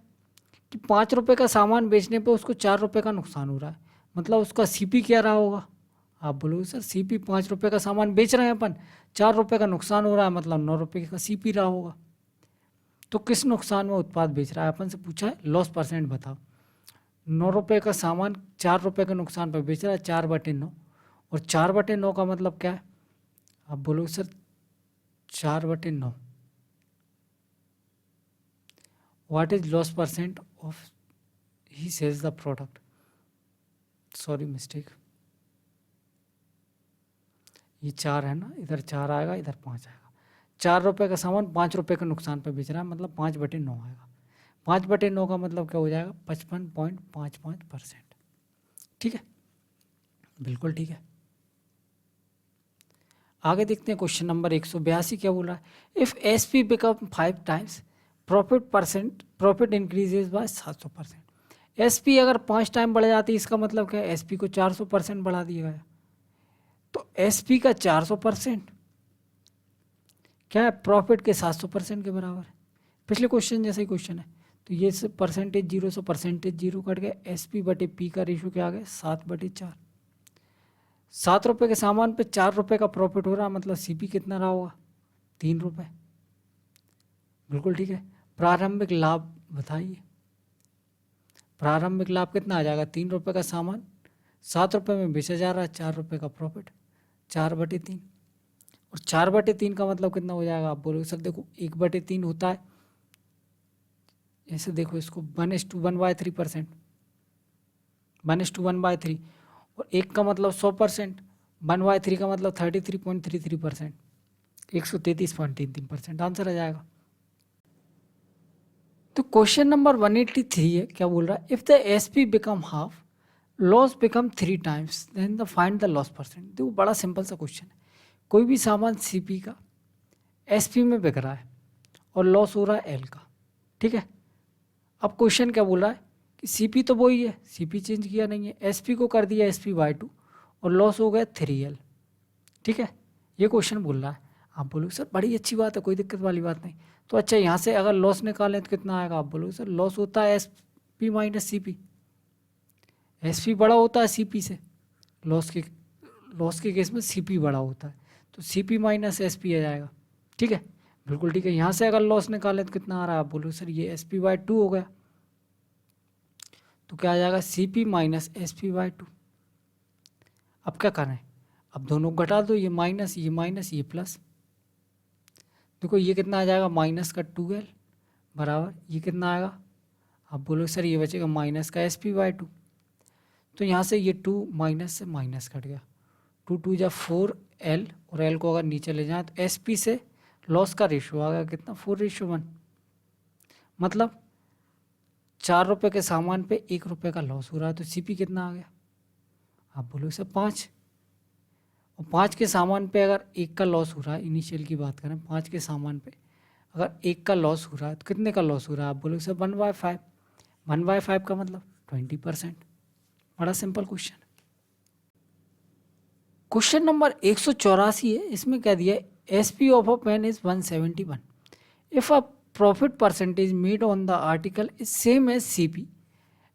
कि 5 रुपये का सामान बेचने पे उसको 4 रुपये का नुकसान हो रहा है, मतलब उसका सीपी क्या रहा होगा। आप बोलोगे सर सीपी 5 रुपये का सामान बेच रहे हैं अपन, 4 रुपये का नुकसान हो रहा है, मतलब 9 रुपये का सीपी रहा होगा। तो किस नुकसान में उत्पाद बेच रहा है, अपन से पूछा है लॉस परसेंट बताओ। 9 रुपये का सामान 4 रुपये के नुकसान पर बेच रहा है, 4/9, और 4/9 का मतलब क्या है। आप बोलोगे sir 4/9 what is loss percent of he sells the product. Sorry mistake, ये 4 है ना, इधर 4 आएगा, इधर 5 आएगा। 4 रुपये का सामान 5 रुपये के नुकसान पर बेच रहा है, मतलब 5/9 आएगा। 5/9 का मतलब क्या हो जाएगा, 55.55%। ठीक है, बिल्कुल ठीक है। आगे देखते हैं क्वेश्चन नंबर 182 क्या बोल रहा है। If S P become 5 times profit increases by 700%। S P अगर 5 टाइम बढ़ जाती है, इसका मतलब क्या है, एस पी को 400% बढ़ा दिया गया। तो एस पी का 400% क्या है, प्रॉफिट के 700% के बराबर है। पिछले क्वेश्चन जैसा ही क्वेश्चन है। तो ये परसेंटेज 0 से परसेंटेज 0 कट गया, एस पी बटे पी का रेशो क्या आ गया, 7/4। 7 रुपये के सामान पे 4 रुपये का प्रॉफिट हो रहा, मतलब सीपी कितना रहा होगा, 3 रुपये। बिल्कुल ठीक है। प्रारंभिक लाभ बताइए, प्रारंभिक लाभ कितना आ जाएगा, 3 रुपये का सामान 7 रुपये में बेचा जा रहा है, 4 रुपये का प्रॉफिट, 4/3। और 4/3 का मतलब कितना हो जाएगा। आप बोलोगे सर देखो 1/3 होता है, ऐसे देखो इसको 1:1/3%, 1:1/3, और 1 का मतलब 100%, 1/3 का मतलब 33.33%, 133.33% आंसर आ जाएगा। तो क्वेश्चन नंबर 183 है, क्या बोल रहा है, if the S P become half loss become 3 times then the find the loss percent. देखो बड़ा सिंपल सा क्वेश्चन है। कोई भी सामान सी पी का एस पी में बिक रहा है और लॉस हो रहा है एल का, ठीक है। अब क्वेश्चन क्या बोल रहा है कि सी पी तो वही है, सी पी चेंज किया नहीं है, एस पी को कर दिया SP/2 और लॉस हो गया 3L, ठीक है। ये क्वेश्चन बोल रहा है। आप बोलोगे सर बड़ी अच्छी बात है, कोई दिक्कत वाली बात नहीं। तो अच्छा यहाँ से अगर लॉस निकालें तो कितना आएगा। आप बोलोगे सर लॉस होता है SP माइनस CP, SP बड़ा होता है CP से, लॉस के केस में CP बड़ा होता है, तो CP माइनस SP आ जाएगा, ठीक है। बिल्कुल ठीक है। यहाँ से अगर लॉस निकालें तो कितना आ रहा है। आप बोलोगे सर ये SP/2 हो गया, तो क्या आ जाएगा CP माइनस SP/2। अब क्या करें, अब दोनों को घटा दो, ये माइनस ये प्लस। देखो ये कितना आ जाएगा, माइनस का 2L बराबर ये कितना आएगा। आप बोलो सर ये बचेगा माइनस का SP/2। तो यहाँ से ये 2 माइनस से माइनस कट गया, 2 2 जा 4L, और L को अगर नीचे ले जाएं तो SP से लॉस का रेशो आ गया कितना, 4:1। मतलब 4 रुपये के सामान पे 1 रुपये का लॉस हो रहा है, तो CP कितना आ गया। आप बोलो सर 5, और 5 के सामान पे अगर 1 का लॉस हो रहा है, इनिशियल की बात करें, 5 के सामान पे अगर 1 का लॉस हो रहा है तो कितने का लॉस हो रहा है। आप बोलोगे सर 1/5, 1/5 का मतलब 20%। बड़ा सिंपल क्वेश्चन है। क्वेश्चन नंबर 184 है, इसमें क्या दिया है, SP of a pen is 171 if a profit percentage made on the article is same as CP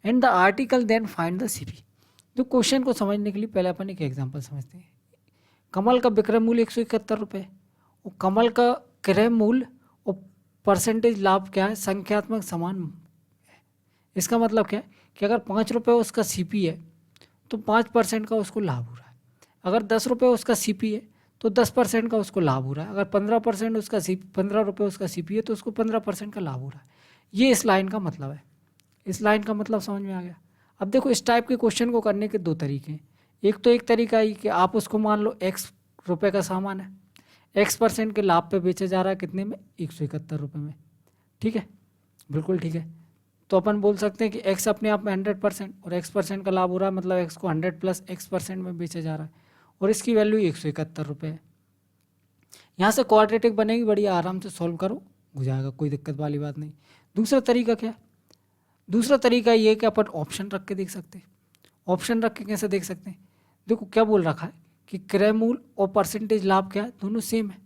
and the article then find the CP। जो क्वेश्चन को समझने के लिए पहले अपन एक एग्जांपल समझते हैं। कमल का विक्रय मूल्य 171 रुपये, और कमल का क्रय मूल्य और परसेंटेज लाभ क्या है, संख्यात्मक समान है। इसका मतलब क्या है कि अगर 5 रुपये उसका CP है तो 5% का उसको लाभ हो रहा है। अगर 10 रुपये उसका CP है तो 10% का उसको लाभ हो रहा है। अगर 15% उसका 15 रुपये उसका CP है तो उसको 15% का लाभ हो रहा है। ये इस लाइन का मतलब है। इस लाइन का मतलब समझ में आ गया। अब देखो इस टाइप के क्वेश्चन को करने के 2 तरीके हैं। एक तरीका है कि आप उसको मान लो X रुपये का सामान है, X% के लाभ पे बेचा जा रहा है कितने में, 171 रुपये में, ठीक है। बिल्कुल ठीक है। तो अपन बोल सकते हैं कि X अपने आप में 100% और X% का लाभ हो रहा है, मतलब X को 100 प्लस X% में बेचा जा रहा है, और इसकी वैल्यू 171 रुपये है। यहाँ से क्वाड्रेटिक बनेगी, बड़ी आराम से सॉल्व करो, हो जाएगा, कोई दिक्कत वाली बात नहीं। दूसरा तरीका क्या है, दूसरा तरीका ये है कि अपन ऑप्शन रख के देख सकते हैं। ऑप्शन रख के कैसे देख सकते हैं, देखो क्या बोल रखा है कि क्रय मूल्य और परसेंटेज लाभ क्या है, दोनों सेम है,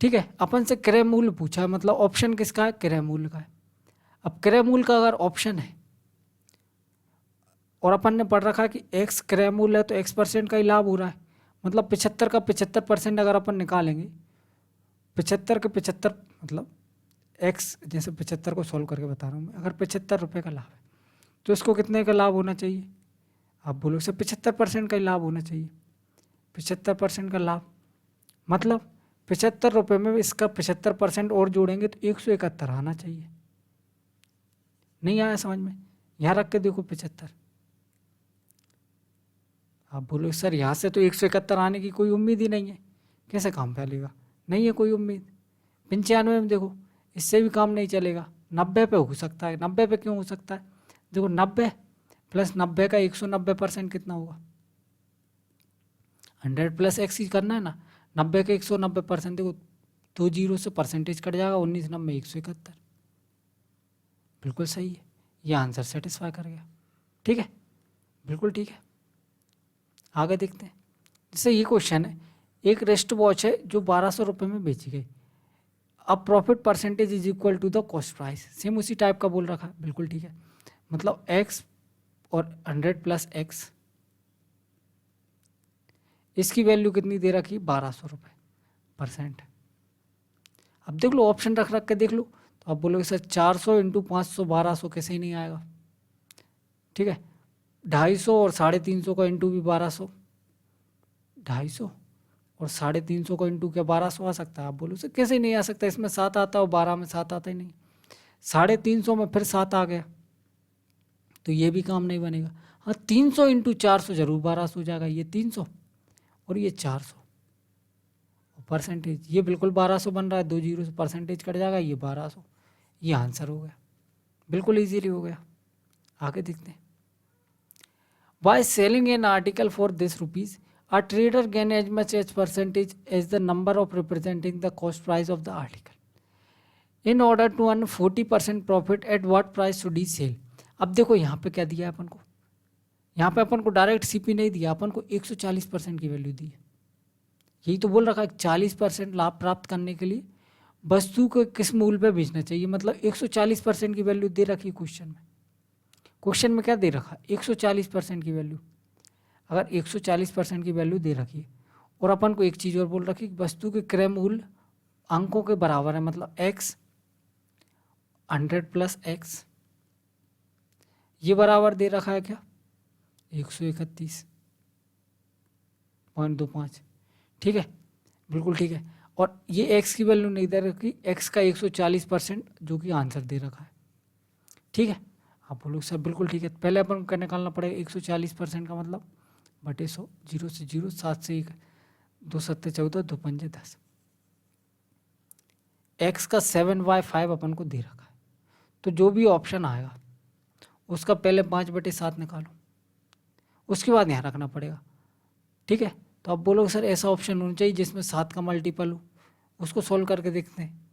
ठीक है। अपन से क्रय मूल्य पूछा है, मतलब ऑप्शन किसका है, क्रय मूल्य का है। अब क्रय मूल्य का अगर ऑप्शन है और अपन ने पढ़ रखा है कि x क्रय मूल्य है तो x% का ही लाभ हो रहा है, मतलब 75 का 75% अगर अपन निकालेंगे, 75 के 75 मतलब x, जैसे 75 को सॉल्व करके बता रहा हूँ मैं, अगर 75 रुपये का लाभ है तो इसको कितने का लाभ होना चाहिए, आप बोलो सर 75% का ही लाभ होना चाहिए। 75% का लाभ मतलब 75 रुपये में इसका 75% और जोड़ेंगे तो 171 आना चाहिए। नहीं आया समझ में? यहाँ रख के देखो 75, आप बोलो सर यहाँ से तो 171 आने की कोई उम्मीद ही नहीं है, कैसे काम फैलेगा? नहीं है कोई उम्मीद। 95 में देखो इससे भी काम नहीं चलेगा, 90 पे हो सकता है। 90 पे क्यों हो सकता है? देखो 90 प्लस 90 का 190% कितना होगा? 100 प्लस एक्स ही करना है ना। 90 के 190%, देखो 2 जीरो से परसेंटेज कट जाएगा, 19 90 171। बिल्कुल सही है, ये आंसर सेटिस्फाई कर गया। ठीक है, बिल्कुल ठीक है। आगे देखते हैं, जैसे ये क्वेश्चन है, एक रेस्ट वॉच है जो 1200 रुपये में बेची गई, अब profit percentage is equal to the cost price. Same उसी टाइप का बोल रखा है, बिल्कुल ठीक है। मतलब x और 100 प्लस एक्स, इसकी वैल्यू कितनी दे रखी? 1200 रुपये %। अब देख लो, ऑप्शन रख रख के देख लो, तो आप बोलोगे सर 400 इंटू 500 1200 कैसे ही नहीं आएगा। ठीक है, 250 और 350 का इंटू भी 1200, 250 और 350 का इंटू क्या 1200 आ सकता है? आप बोलो सर कैसे नहीं आ सकता, इसमें 7 आता है और 12 में 7 आता ही नहीं। 350 में फिर 7 आ गया तो ये भी काम नहीं बनेगा। हाँ, 300 इंटू 400 जरूर 1200 हो जाएगा, ये 300 और ये 400 परसेंटेज, ये बिल्कुल 1200 बन रहा है, 2 जीरो से परसेंटेज कट जाएगा, ये 1200। ये आंसर हो गया, बिल्कुल इजीली हो गया। आगे देखते हैं, by selling an article for this rupees a trader gain as much as percentage as the number of representing the cost price of the article in order to earn 40% profit at what price should he sell। अब देखो यहाँ पे क्या दिया है अपन को, यहाँ पे अपन को डायरेक्ट सीपी नहीं दिया, अपन को 140% की वैल्यू दी है। यही तो बोल रखा है 40% लाभ प्राप्त करने के लिए वस्तु को किस मूल्य पे बेचना चाहिए, मतलब 140% की वैल्यू दे रखी है क्वेश्चन में। क्वेश्चन में क्या दे रखा? 140% की वैल्यू। अगर 140% की वैल्यू दे रखी है और अपन को एक चीज़ और बोल रखी है, वस्तु के क्रय मूल्य अंकों के बराबर है, मतलब x 100 प्लस x, ये बराबर दे रखा है क्या? 131.25। ठीक है, बिल्कुल ठीक है। और ये x की वैल्यू नहीं दे रखी, x का 140% जो कि आंसर दे रखा है। ठीक है, आप बोलो सर बिल्कुल ठीक है। पहले अपन को क्या निकालना पड़ेगा? 140% का मतलब बटे 100, 0 से 0, 7 से 1, 2 सत्ते 14, 2 पंजे 10। x का 7/5 अपन को दे रखा है, तो जो भी ऑप्शन आएगा उसका पहले 5/7 निकालो, उसके बाद यहाँ रखना पड़ेगा। ठीक है, तो आप बोलोगे सर ऐसा ऑप्शन होना चाहिए जिसमें 7 का मल्टीपल हो, उसको सोल्व करके देखते हैं।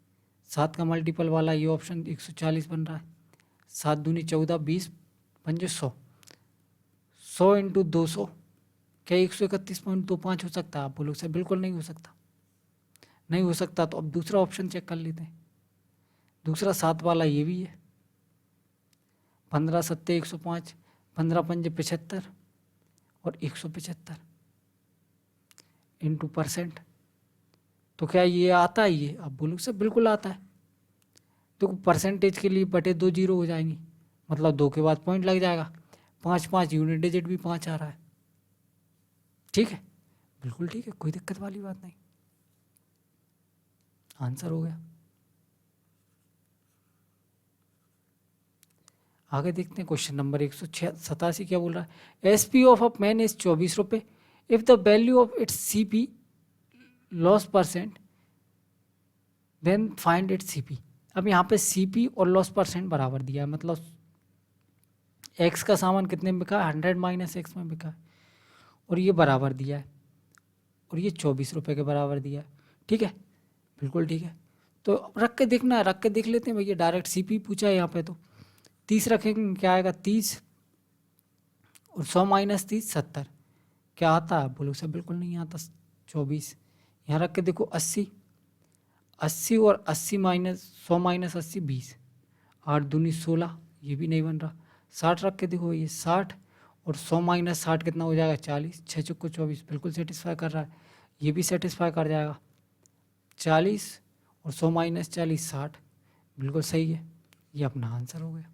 7 का मल्टीपल वाला ये ऑप्शन 140 बन रहा है, 7 दूनी 14, 20 पंजे 100, 100 इंटू 200, क्या 131.25 हो सकता है? आप बोलोगे सर बिल्कुल नहीं हो सकता। नहीं हो सकता तो अब दूसरा ऑप्शन चेक कर लेते हैं। दूसरा 7 वाला ये भी है, 15 सत्ते 105, 15 पंजे 75 और 175 इंटू %। तो क्या ये आता है? ये आप बोलोगे सर बिल्कुल आता है। देखो परसेंटेज के लिए बटे 2 जीरो हो जाएंगी, मतलब 2 के बाद पॉइंट लग जाएगा, 5 5 यूनिट डिजिट भी 5 आ रहा है। ठीक है, बिल्कुल ठीक है, कोई दिक्कत वाली बात नहीं, आंसर हो गया। आगे देखते हैं, क्वेश्चन नंबर 187 क्या बोल रहा है? SP of a pen is 24 रुपये if the value of its CP loss % then find its CP। अब यहाँ पे CP और लॉस % बराबर दिया है, मतलब x का सामान कितने में बिका है? 100 माइनस x में बिका है, और ये बराबर दिया है, और ये 24 रुपये के बराबर दिया है। ठीक है, बिल्कुल ठीक है। तो रख के देखना है, रख के देख लेते हैं भैया, डायरेक्ट CP पूछा है यहाँ पे, तो 30 रखेंगे क्या आएगा? 30 और 100 माइनस 30 70, क्या आता है? बोलो सर बिल्कुल नहीं आता, 24। यहाँ रख के देखो 80, 80 और 80 माइनस 100 माइनस 80 20, 8 दूनी 16, ये भी नहीं बन रहा। 60 रख के देखो, ये 60 और 100 माइनस 60 कितना हो जाएगा 40, 6 चौको 24, बिल्कुल सेटिस्फाई कर रहा है। ये भी सेटिस्फाई कर जाएगा, 40 और 100 माइनस 40 60, बिल्कुल सही है। ये अपना आंसर हो गया।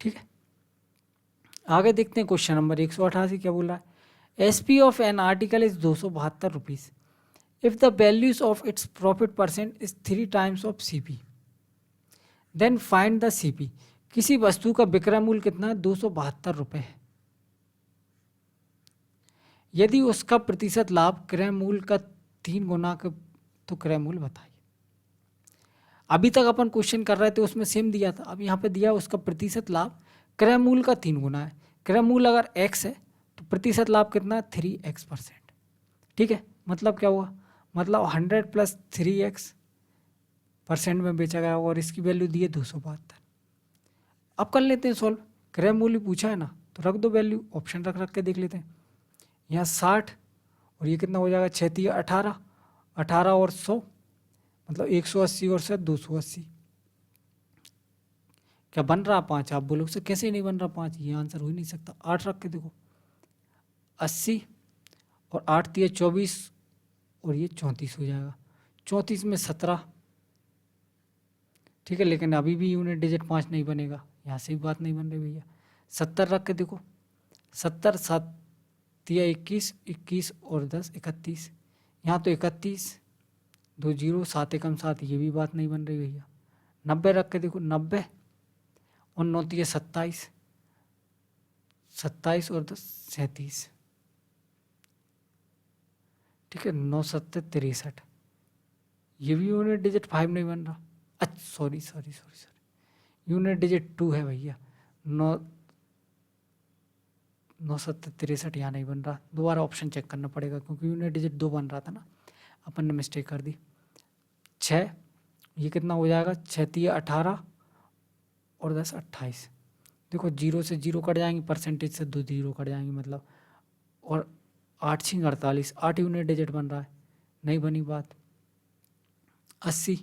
ठीक है, आगे देखते हैं क्वेश्चन नंबर 188 क्या बोल रहा है। SP of an article is 272 rupees if the values of its profit percent is 3 times of CP, then find the CP. किसी वस्तु का विक्रय मूल्य कितना है 272 रुपये है। यदि उसका प्रतिशत लाभ क्रय मूल्य का 3 गुना का, तो क्रय मूल्य बताइए। अभी तक अपन क्वेश्चन कर रहे थे उसमें सेम दिया था, अब यहाँ पे दिया उसका प्रतिशत लाभ क्रय मूल्य का 3 गुना है। क्रय मूल्य अगर x है तो प्रतिशत लाभ कितना है 3x%। ठीक है, मतलब क्या हुआ, मतलब 100 प्लस 3x% में बेचा गया और इसकी वैल्यू दी है 272। अब कर लेते हैं सॉल्व। क्रय मूल्य पूछा है ना तो रख दो वैल्यू, ऑप्शन रख रख के देख लेते हैं। यहाँ 60 और ये कितना हो जाएगा 6 18, 18 और 100 मतलब 180 और 7 280। क्या बन रहा 5? आप बोलोगे सर कैसे नहीं बन रहा 5, ये आंसर हो ही नहीं सकता। 8 रख के देखो, 80 और 8 दिए 24 और ये 34 हो जाएगा। 34 में 17, ठीक है, लेकिन अभी भी यूनिट डिजिट 5 नहीं बनेगा, यहाँ से भी बात नहीं बन रही भैया। 70 रख के देखो, 70 7 दिया 21, 21 और 10 31, यहाँ तो 31 2 0 7 एकम 7, ये भी बात नहीं बन रही भैया। 90 रख के देखो, 90 और 9 दिए 27, 27 और 10 37, ठीक है, 9 7 63, ये भी यूनिट डिजिट 5 नहीं बन रहा। अच्छा सॉरी, यूनिट डिजिट 2 है भैया। 9 9 7 63 यहाँ नहीं बन रहा, दोबारा ऑप्शन चेक करना पड़ेगा क्योंकि यूनिट डिजिट 2 बन रहा था ना, अपन ने मिस्टेक कर दी। 6, ये कितना हो जाएगा 6 3 18 और 10 28। देखो 0 से 0 कट जाएंगे, परसेंटेज से 2 0 कट जाएंगे मतलब, और 8 6 48, 8 यूनिट डिजिट बन रहा है, नहीं बनी बात। 80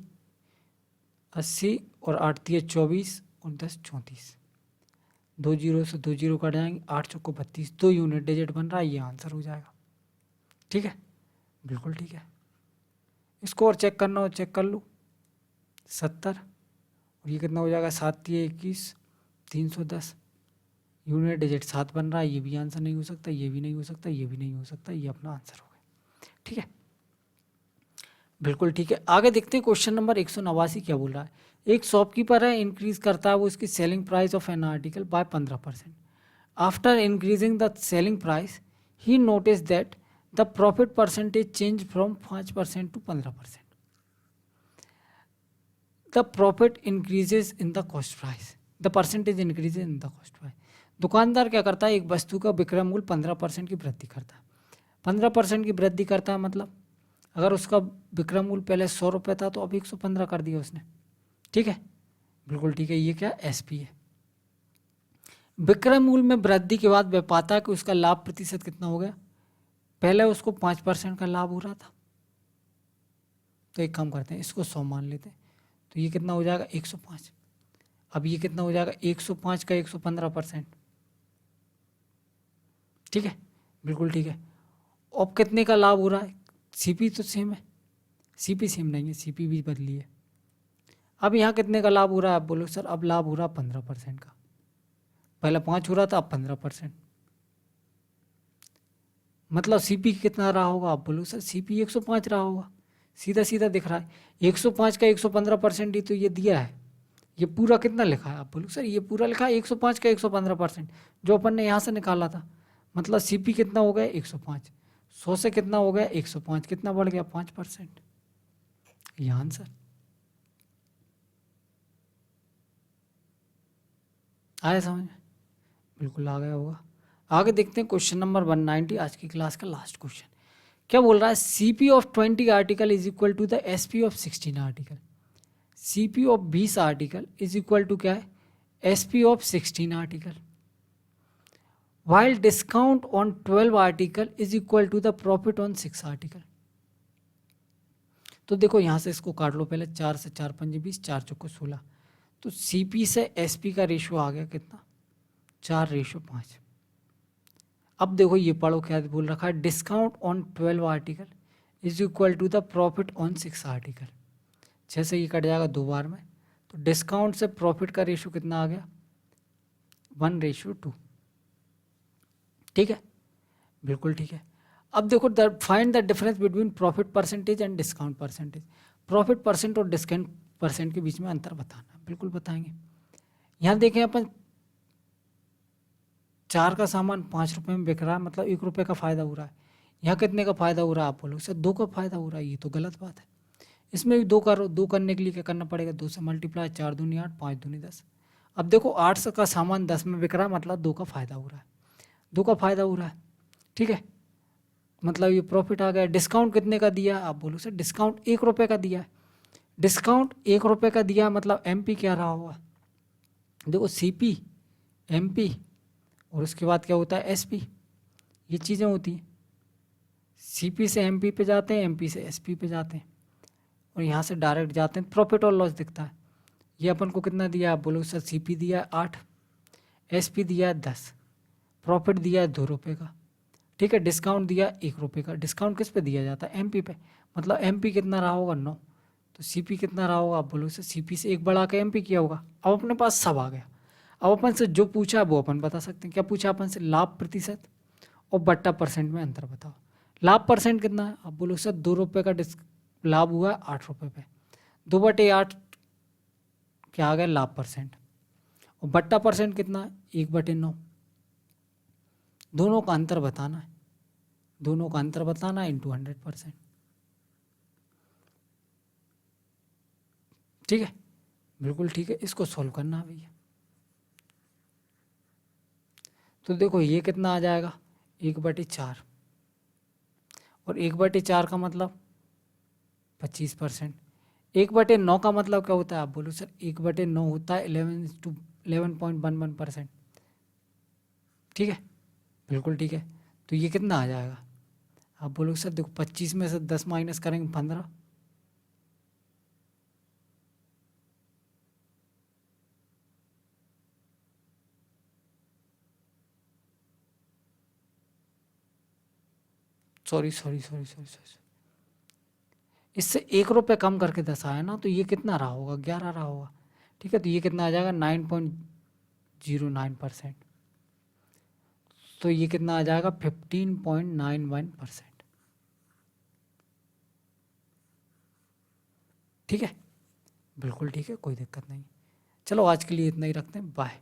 80 और 8 दिए 24 और 10 34, 2 0 से 2 0 कट जाएंगे, 8 चौको 32, 2 यूनिट डिजिट बन रहा है, ये आंसर हो जाएगा। ठीक है, बिल्कुल ठीक है। इसको और चेक करना हो चेक कर लो, 70 और ये कितना हो जाएगा 7 21 310, यूनिट डिजिट 7 बन रहा है, ये भी आंसर नहीं हो सकता, ये भी नहीं हो सकता, ये भी नहीं हो सकता, ये अपना आंसर हो गया। ठीक है, बिल्कुल ठीक है। आगे देखते हैं क्वेश्चन नंबर 189 क्या बोल रहा है। एक शॉपकीपर है, इंक्रीज करता है वो इसकी selling price of an article by 15%। After increasing the selling price he notice that the profit percentage change from 5% to 15%। The profit increases in the cost price, the percentage increases in the cost price. दुकानदार क्या करता है, एक वस्तु का विक्रय मूल्य 15% की वृद्धि करता है। 15% की वृद्धि करता है मतलब अगर उसका विक्रय मूल्य पहले 100 रुपये था तो अब 115 कर दिया उसने। ठीक है, बिल्कुल ठीक है, ये क्या एसपी है। विक्रय मूल्य में वृद्धि के बाद वह पाता है कि उसका लाभ प्रतिशत कितना हो गया, पहले उसको 5% का लाभ हो रहा था, तो एक काम करते हैं इसको 100 मान लेते हैं, तो ये कितना हो जाएगा 105। अब ये कितना हो जाएगा 105 का 115%। ठीक है, बिल्कुल ठीक है। अब कितने का लाभ हो रहा है, सीपी तो सेम है, सीपी सेम नहीं है, सीपी भी बदली है। अब यहाँ कितने का लाभ हो रहा है, आप बोलो सर अब लाभ हो रहा है 15% का, पहले 5 हो रहा था अब 15%, मतलब सीपी कितना रहा होगा, आप बोलो सर सीपी 105 रहा होगा, सीधा सीधा दिख रहा है। 105 का 115% ही तो ये दिया है, ये पूरा कितना लिखा है, आप बोलो सर ये पूरा लिखा है 105 का 115% जो अपन ने यहाँ से निकाला था, मतलब सीपी कितना हो गया 105, 100 से कितना हो गया 105, कितना बढ़ गया 5%, ये आंसर आया समझ में, बिल्कुल आ गया होगा। आगे देखते हैं क्वेश्चन नंबर 190, आज की क्लास का लास्ट क्वेश्चन क्या बोल रहा है। CP of 20 article is equal to the SP of 16 article. CP of 20 article is equal to क्या है, SP of 16 article. While discount on 12 article is equal to the profit on 6 article. तो देखो यहाँ से इसको काट लो पहले, 4 से 4 5 20, 4 चौको 16, तो सीपी से एसपी का रेशियो आ गया कितना 4:5। अब देखो ये पढ़ो क्या बोल रखा है, discount on 12 article is equal to the profit on 6 article. 6 से ये कट जाएगा 2 बार में, तो डिस्काउंट से प्रॉफिट का रेशो कितना आ गया, 1:2। ठीक है, बिल्कुल ठीक है। अब देखो find the difference between profit percentage and discount percentage. Profit percent और डिस्काउंट परसेंट के बीच में अंतर बताना, बिल्कुल बताएंगे। यहाँ देखें अपन 4 का सामान 5 रुपये में बिक रहा है, मतलब 1 रुपये का फ़ायदा हो रहा है। यहाँ कितने का फ़ायदा हो रहा है, आप बोलोगे सर 2 का फ़ायदा हो रहा है, ये तो गलत बात है। इसमें भी 2 करो, 2 करने के लिए क्या करना पड़ेगा, 2 से मल्टीप्लाई, 4 दूनी 8, 5 दूनी 10। अब देखो 8 का सामान 10 में बिक रहा है, मतलब 2 का फ़ायदा हो रहा है, 2 का फ़ायदा हो रहा है। ठीक है, मतलब ये प्रॉफिट आ गया। डिस्काउंट कितने का दिया, आप बोलो सर डिस्काउंट 1 रुपये का दिया है। डिस्काउंट 1 रुपये का दिया, मतलब एमपी क्या रहा होगा, देखो सीपी, एमपी और उसके बाद क्या होता है एसपी, ये चीज़ें होती हैं। सीपी से एमपी पे जाते हैं, एमपी से एसपी पे जाते हैं, और यहाँ से डायरेक्ट जाते हैं, प्रॉफिट और लॉस दिखता है। ये अपन को कितना दिया, आप बोलो सर सीपी दिया है 8, एसपी दिया है 10, प्रॉफिट दिया है 2 रुपये का। ठीक है, डिस्काउंट दिया 1 रुपये का। डिस्काउंट किस पे दिया जाता है, एमपी पे, मतलब एमपी कितना रहा होगा 9, तो सीपी कितना रहा होगा, आप बोलो सर सीपी से 1 बढ़ा के एमपी किया होगा। अब अपने पास सब आ गया। अब अपन से जो पूछा वो अपन बता सकते हैं। क्या पूछा अपन से, लाभ प्रतिशत और बट्टा परसेंट में अंतर बताओ। लाभ परसेंट कितना है, आप बोलो सर 2 रुपये का लाभ हुआ है 8 रुपये पे, 2/8 क्या आ गया लाभ परसेंट, और बट्टा परसेंट कितना है 1/9। दोनों का अंतर बताना है, दोनों का अंतर बताना है इंटू 100%। ठीक है, बिल्कुल ठीक है, इसको सॉल्व करना है भैया। तो देखो ये कितना आ जाएगा 1/4, और 1/4 का मतलब 25%। 1/9 का मतलब क्या होता है, आप बोलो सर 1/9 होता है 11.11%। ठीक है, बिल्कुल ठीक है। तो ये कितना आ जाएगा, आप बोलो सर देखो 25 में से 10 माइनस करेंगे 15, सॉरी, इससे 1 रुपये कम करके 10 आया ना, तो ये कितना रहा होगा, 11 रहा होगा। ठीक है, तो ये कितना आ जाएगा 9.09%। तो ये कितना आ जाएगा 15.91%। ठीक है, बिल्कुल ठीक है, कोई दिक्कत नहीं। चलो आज के लिए इतना ही रखते हैं, बाय।